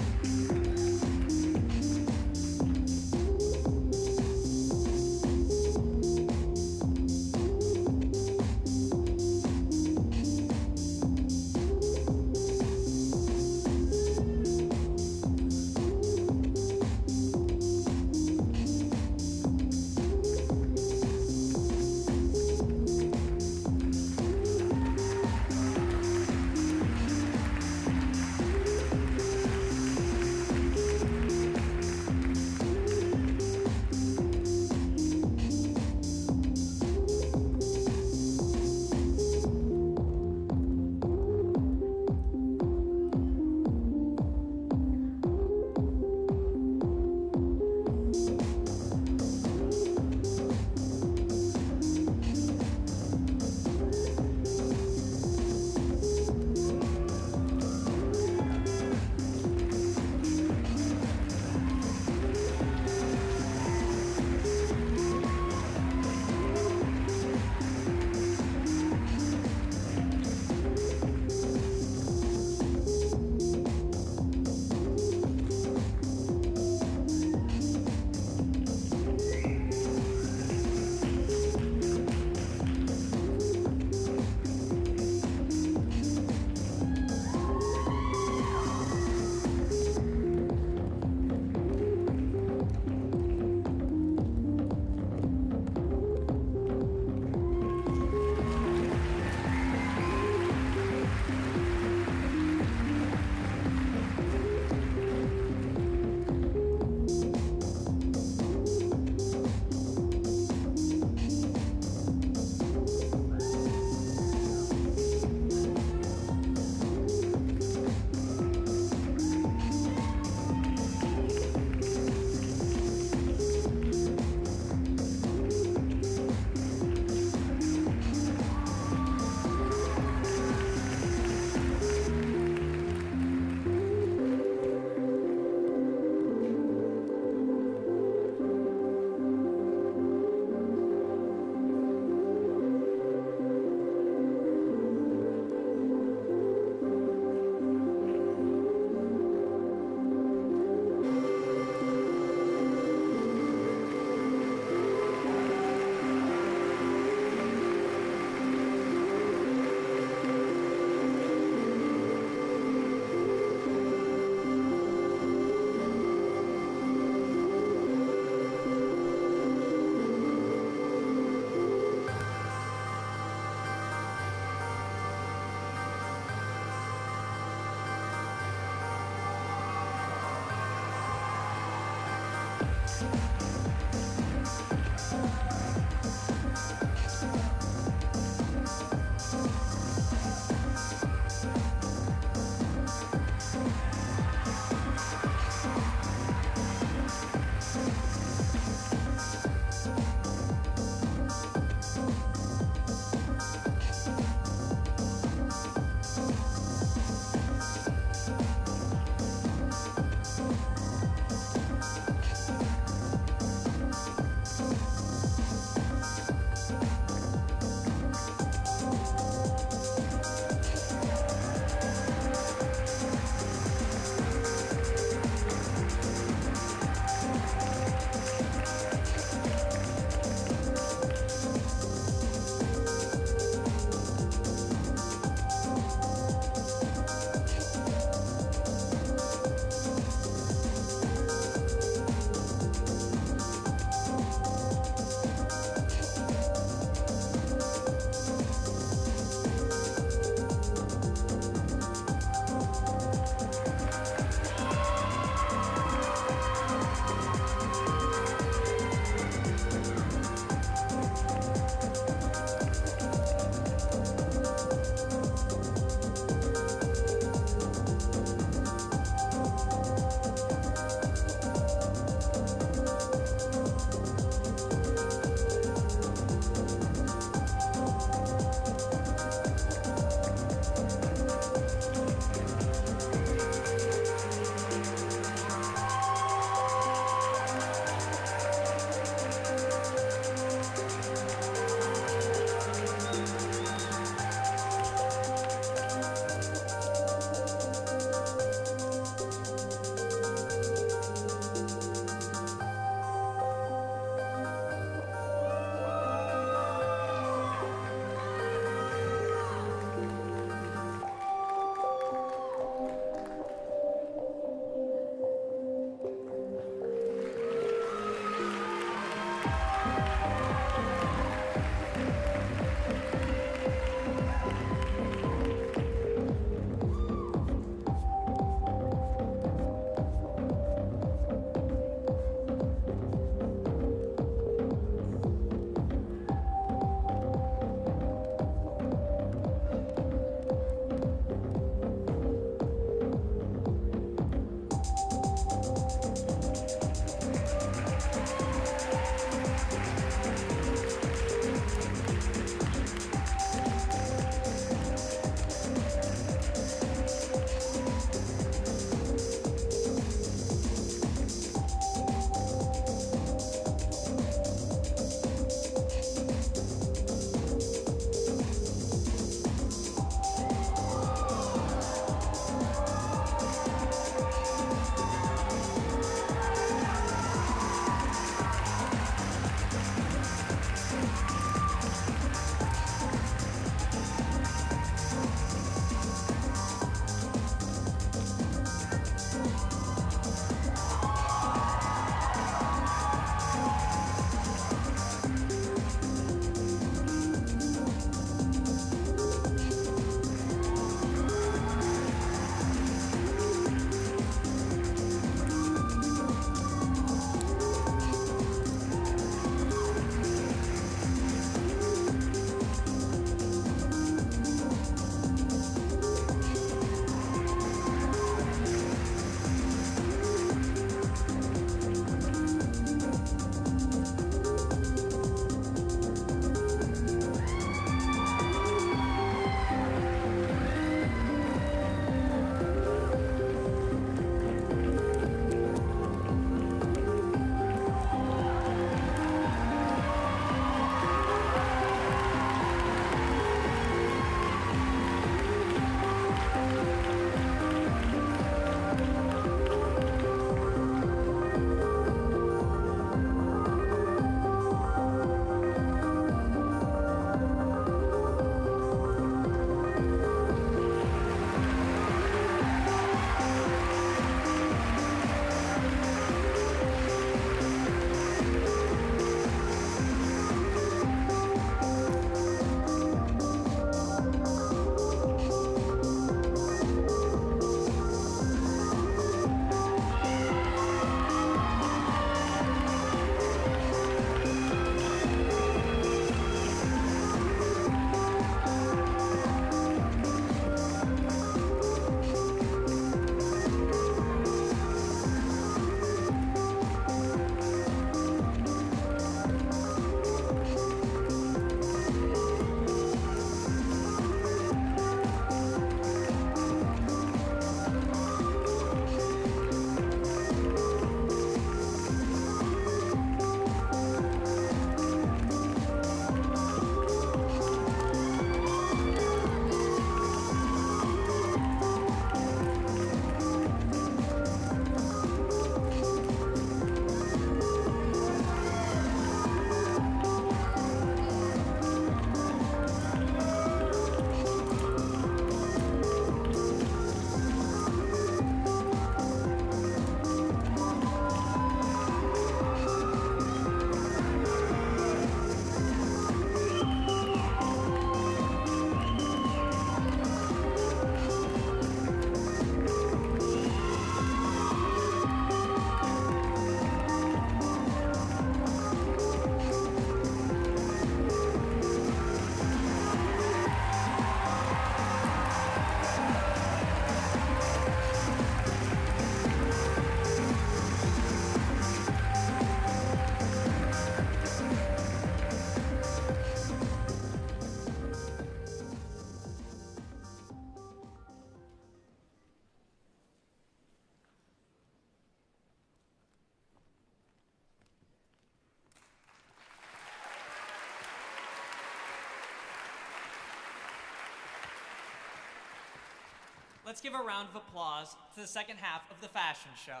let's give a round of applause to the second half of the fashion show.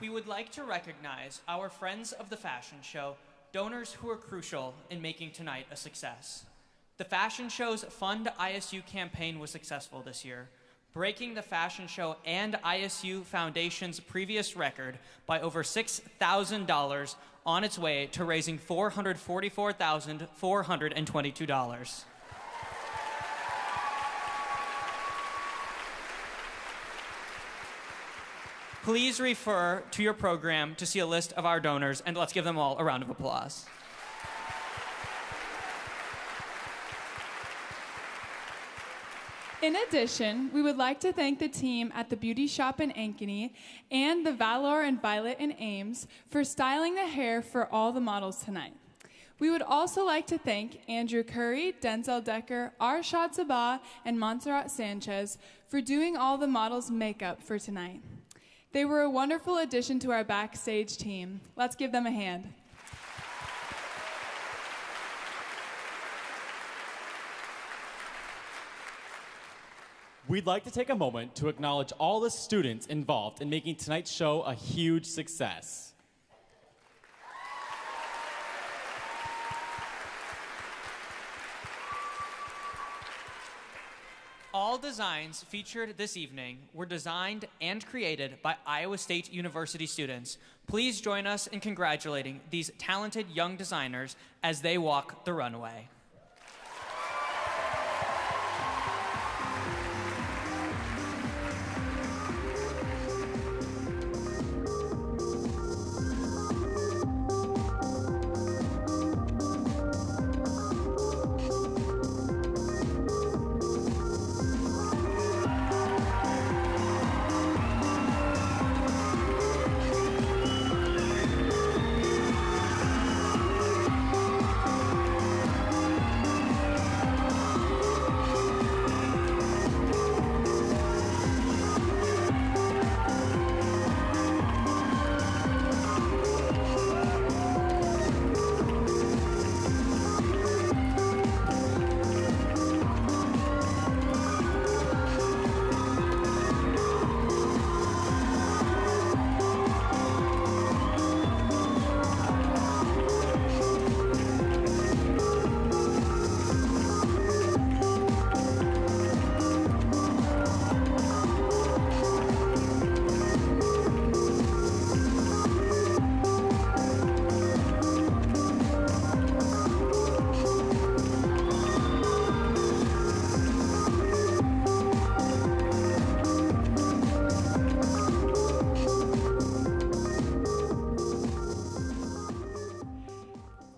We would like to recognize our friends of the fashion show, donors who are crucial in making tonight a success. The fashion show's Fund ISU campaign was successful this year, breaking the fashion show and ISU Foundation's previous record by over $6,000 on its way to raising $444,422. Please refer to your program to see a list of our donors, and let's give them all a round of applause. In addition, we would like to thank the team at the Beauty Shop in Ankeny and the Valor and Violet in Ames for styling the hair for all the models tonight. We would also like to thank Andrew Curry, Denzel Decker, Arshad Sabah, and Montserrat Sanchez for doing all the models' makeup for tonight. They were a wonderful addition to our backstage team. Let's give them a hand. We'd like to take a moment to acknowledge all the students involved in making tonight's show a huge success. All designs featured this evening were designed and created by Iowa State University students. Please join us in congratulating these talented young designers as they walk the runway.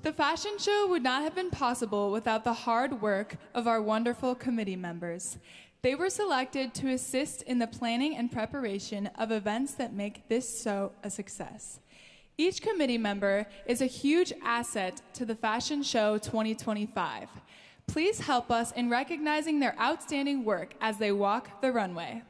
The fashion show would not have been possible without the hard work of our wonderful committee members. They were selected to assist in the planning and preparation of events that make this show a success. Each committee member is a huge asset to the Fashion Show 2025. Please help us in recognizing their outstanding work as they walk the runway.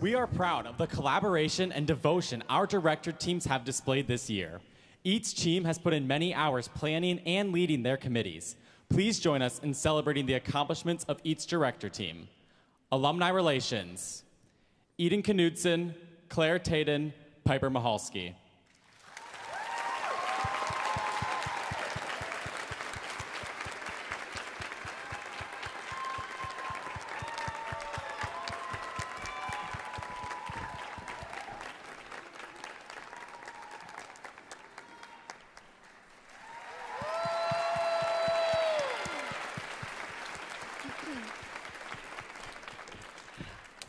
We are proud of the collaboration and devotion our director teams have displayed this year. Each team has put in many hours planning and leading their committees. Please join us in celebrating the accomplishments of each director team. Alumni Relations, Eden Knudsen, Claire Taden, Piper Mahalski.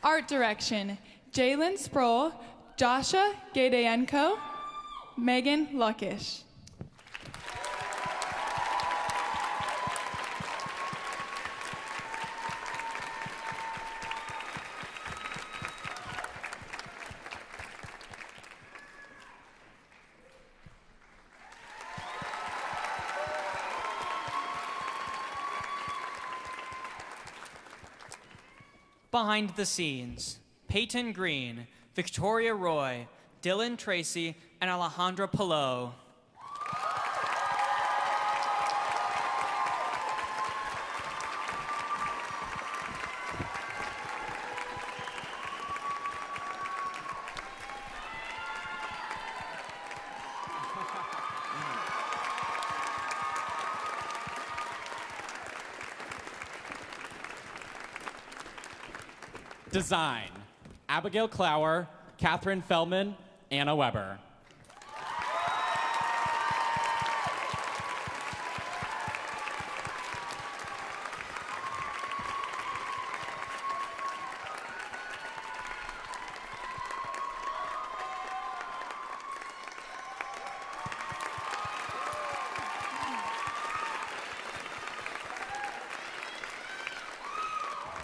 Art direction, Jalen Sproul, Joshua Gadeyenko, Megan Luckish. Behind the scenes, Peyton Green, Victoria Roy, Dylan Tracy, and Alejandra Pillow. Design, Abigail Clower, Catherine Feldman, Anna Weber.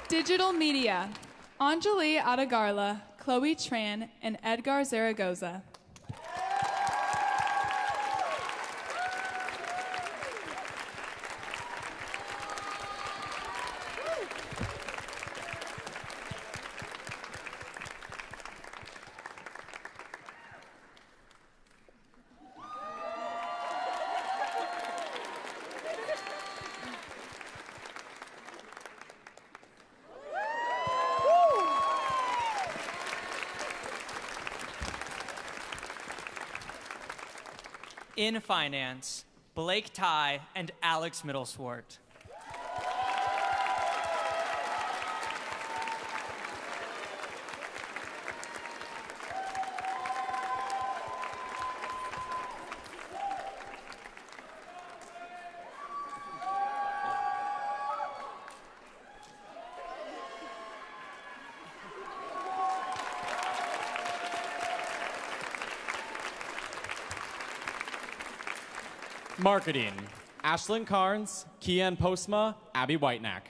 Digital media, Anjali Adagarla, Chloe Tran, and Edgar Zaragoza. In finance, Blake Ty and Alex Middleswart. Marketing, Ashlyn Carnes, Kian Postma, Abby Whitenack.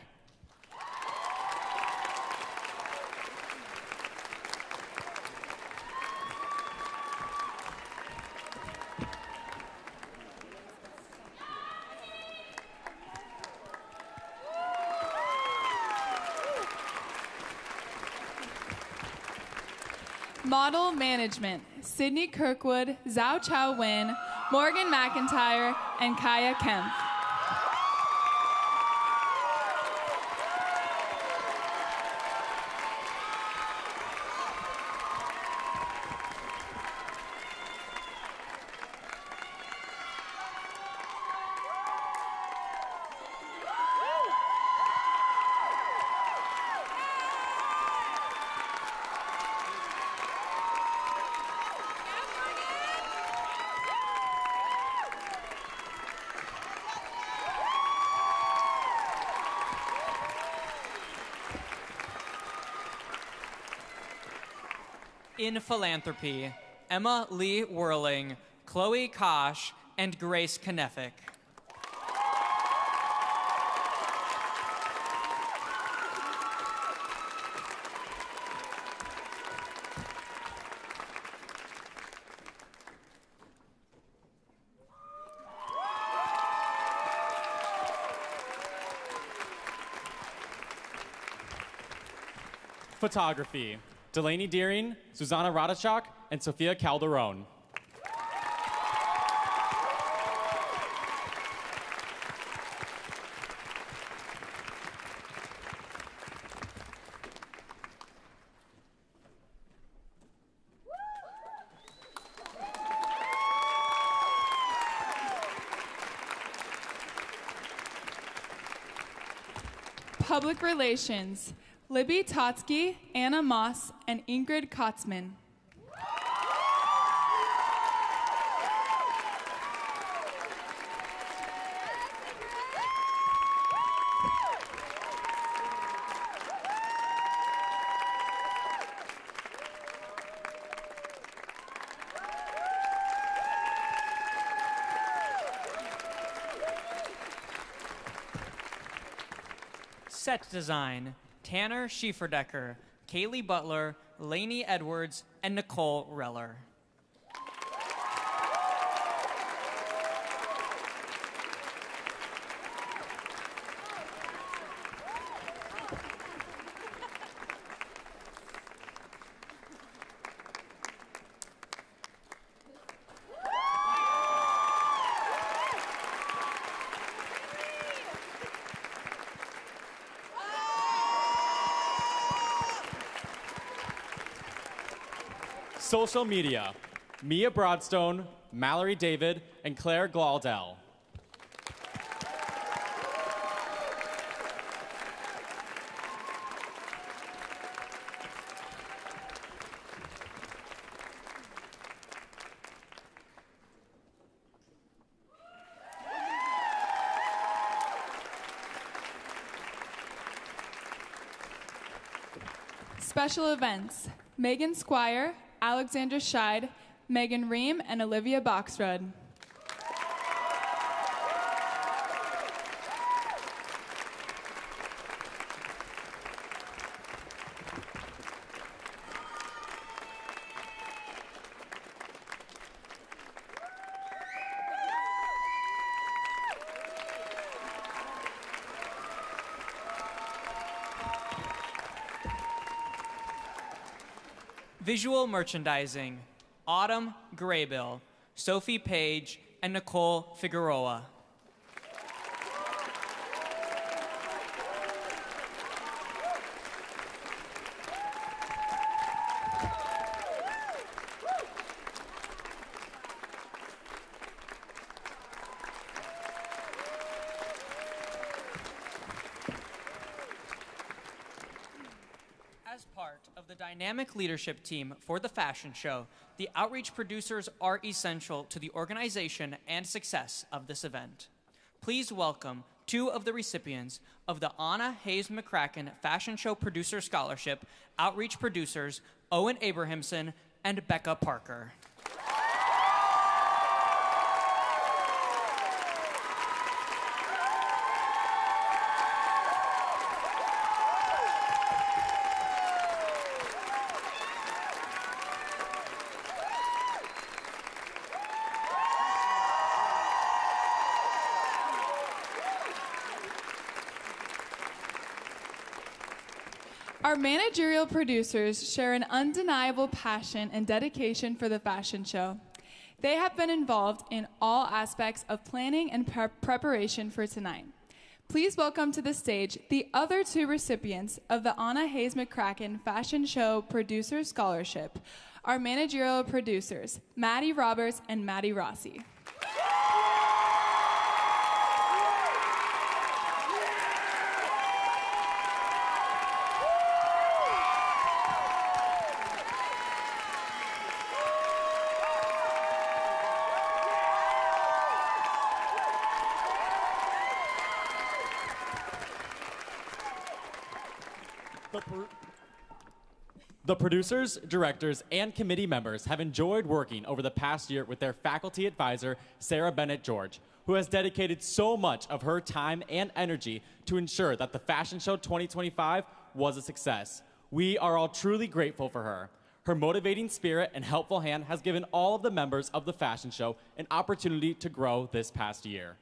Model management, Sydney Kirkwood, Zhao Chao Win, Morgan McIntyre, and Kaya Kemp. In philanthropy, Emma Lee Whirling, Chloe Kosh, and Grace Knefik. Photography, Delaney Deering, Susanna Radachak, and Sofia Calderon. Public Relations, Libby Totsky, Anna Moss, and Ingrid Kotzman. Set design, Tanner Schieferdecker, Kaylee Butler, Lainey Edwards, and Nicole Reller. Social media, Mia Broadstone, Mallory David, and Claire Glaudel. Special events, Megan Squire, Alexandra Scheid, Megan Ream, and Olivia Boxrud. Visual merchandising, Autumn Graybill, Sophie Page, and Nicole Figueroa. As part of the dynamic leadership team for the fashion show, the outreach producers are essential to the organization and success of this event. Please welcome two of the recipients of the Anna Hayes McCracken Fashion Show Producer Scholarship, outreach producers Owen Abrahamson and Becca Parker. Our managerial producers share an undeniable passion and dedication for the fashion show. They have been involved in all aspects of planning and preparation for tonight. Please welcome to the stage the other two recipients of the Anna Hayes McCracken Fashion Show Producer Scholarship, our managerial producers, Maddie Roberts and Maddie Rossi. The producers, directors, and committee members have enjoyed working over the past year with their faculty advisor, Sarah Bennett George, who has dedicated so much of her time and energy to ensure that the Fashion Show 2025 was a success. We are all truly grateful for her. Her motivating spirit and helpful hand has given all of the members of the fashion show an opportunity to grow this past year.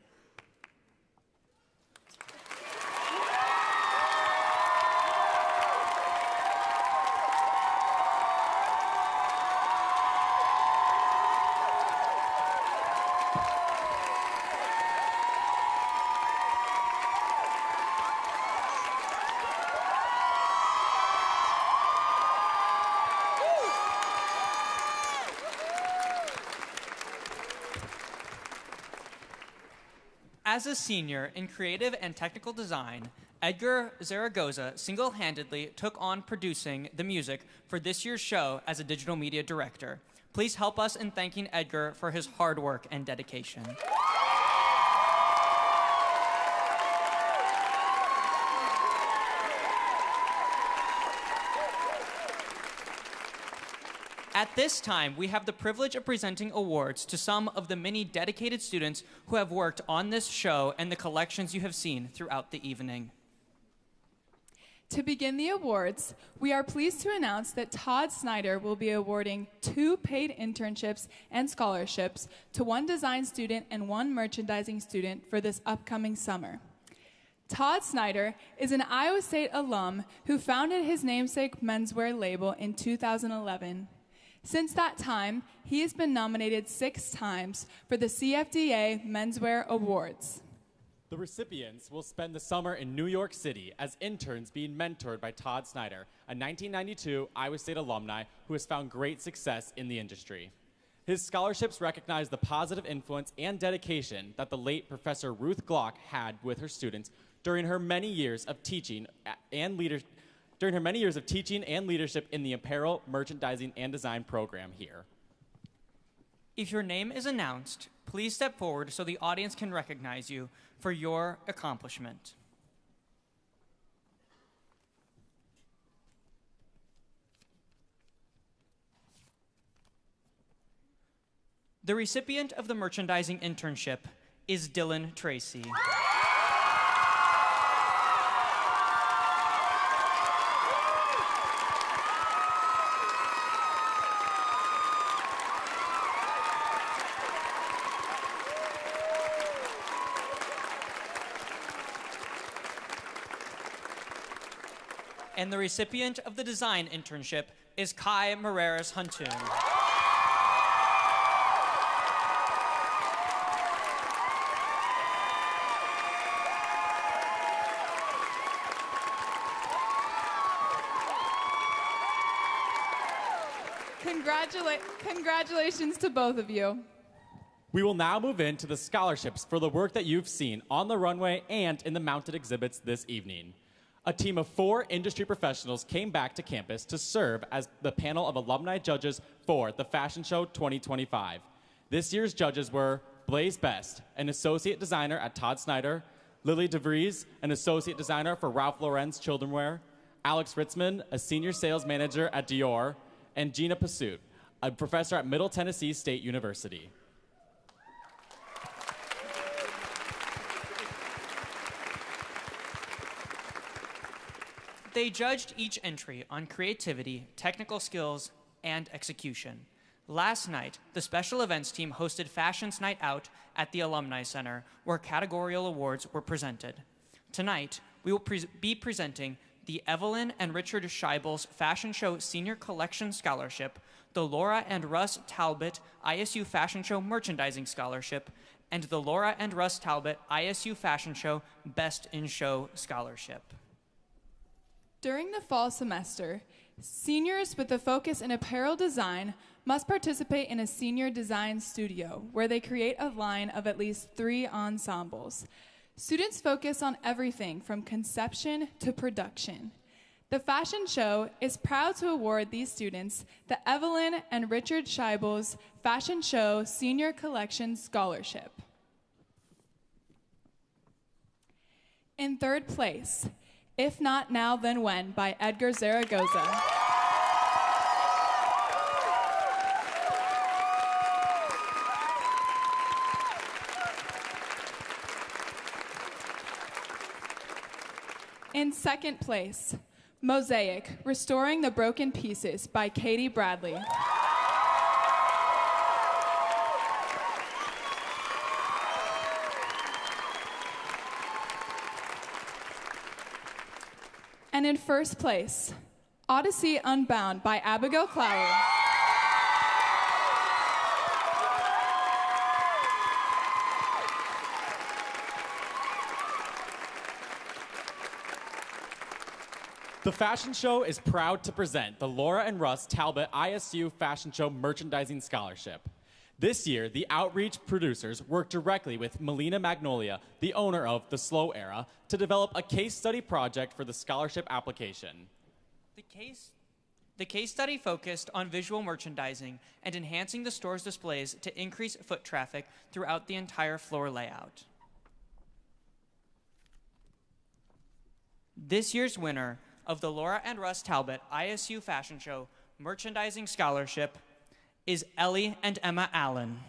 As a senior in creative and technical design, Edgar Zaragoza single-handedly took on producing the music for this year's show as a digital media director. Please help us in thanking Edgar for his hard work and dedication. At this time, we have the privilege of presenting awards to some of the many dedicated students who have worked on this show and the collections you have seen throughout the evening. To begin the awards, we are pleased to announce that Todd Snyder will be awarding 2 paid internships and scholarships to 1 design student and 1 merchandising student for this upcoming summer. Todd Snyder is an Iowa State alum who founded his namesake menswear label in 2011. Since that time, he has been nominated 6 times for the CFDA Menswear Awards. The recipients will spend the summer in New York City as interns being mentored by Todd Snyder, a 1992 Iowa State alumni who has found great success in the industry. His scholarships recognize the positive influence and dedication that the late Professor Ruth Glock had with her students during her many years of teaching and leadership in the apparel, merchandising, and design program here. If your name is announced, please step forward so the audience can recognize you for your accomplishment. The recipient of the merchandising internship is Dylan Tracy. And the recipient of the design internship is Kai Moreras Huntoon. Congratulations to both of you. We will now move into the scholarships for the work that you've seen on the runway and in the mounted exhibits this evening. A team of 4 industry professionals came back to campus to serve as the panel of alumni judges for the Fashion Show 2025. This year's judges were Blaze Best, an associate designer at Todd Snyder, Lily DeVries, an associate designer for Ralph Lauren's Childrenwear, Alex Ritzman, a senior sales manager at Dior, and Gina Pasut, a professor at Middle Tennessee State University. They judged each entry on creativity, technical skills, and execution. Last night, the special events team hosted Fashion's Night Out at the Alumni Center, where categorical awards were presented. Tonight, we will be presenting the Evelyn and Richard Scheibel's Fashion Show Senior Collection Scholarship, the Laura and Russ Talbot ISU Fashion Show Merchandising Scholarship, and the Laura and Russ Talbot ISU Fashion Show Best in Show Scholarship. During the fall semester, seniors with a focus in apparel design must participate in a senior design studio where they create a line of at least 3 ensembles. Students focus on everything from conception to production. The fashion show is proud to award these students the Evelyn and Richard Scheibel's Fashion Show Senior Collection Scholarship. In 3rd place, If Not Now Then When by Edgar Zaragoza. In 2nd place, Mosaic, Restoring the Broken Pieces by Katie Bradley. And in 1st place, Odyssey Unbound by Abigail Clower. The fashion show is proud to present the Laura and Russ Talbot ISU Fashion Show Merchandising Scholarship. This year, the outreach producers worked directly with Melina Magnolia, the owner of The Slow Era, to develop a case study project for the scholarship application. The case study focused on visual merchandising and enhancing the store's displays to increase foot traffic throughout the entire floor layout. This year's winner of the Laura and Russ Talbot ISU Fashion Show Merchandising Scholarship is Ellie and Emma Allen.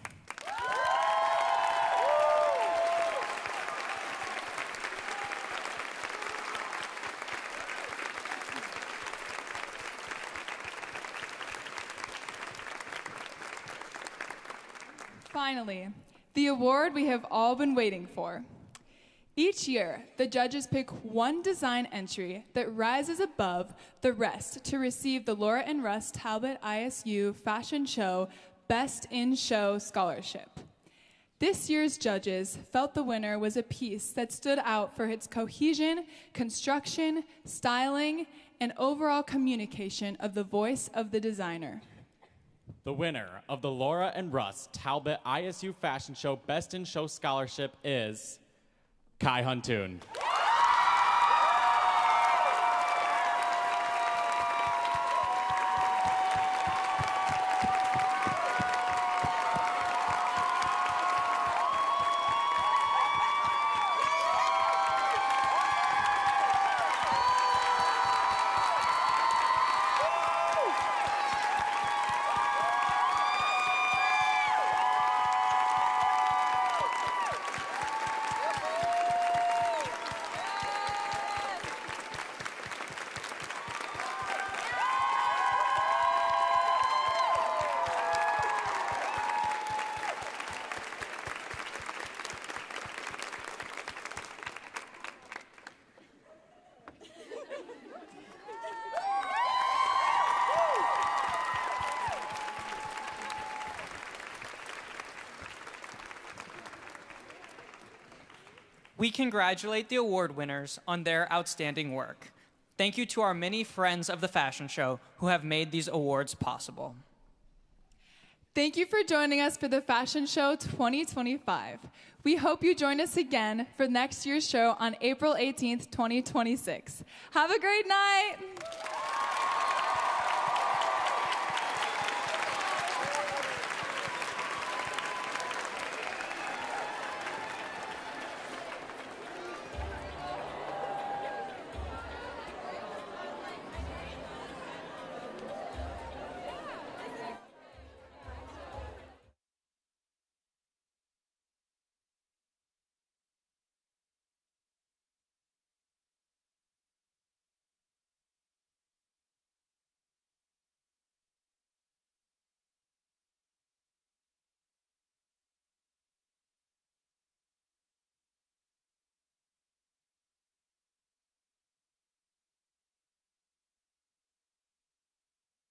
Finally, the award we have all been waiting for. Each year, the judges pick one design entry that rises above the rest to receive the Laura and Russ Talbot ISU Fashion Show Best in Show Scholarship. This year's judges felt the winner was a piece that stood out for its cohesion, construction, styling, and overall communication of the voice of the designer. The winner of the Laura and Russ Talbot ISU Fashion Show Best in Show Scholarship is Kai Huntoon. We congratulate the award winners on their outstanding work. Thank you to our many friends of the fashion show who have made these awards possible. Thank you for joining us for the Fashion Show 2025. We hope you join us again for next year's show on April 18th, 2026. Have a great night.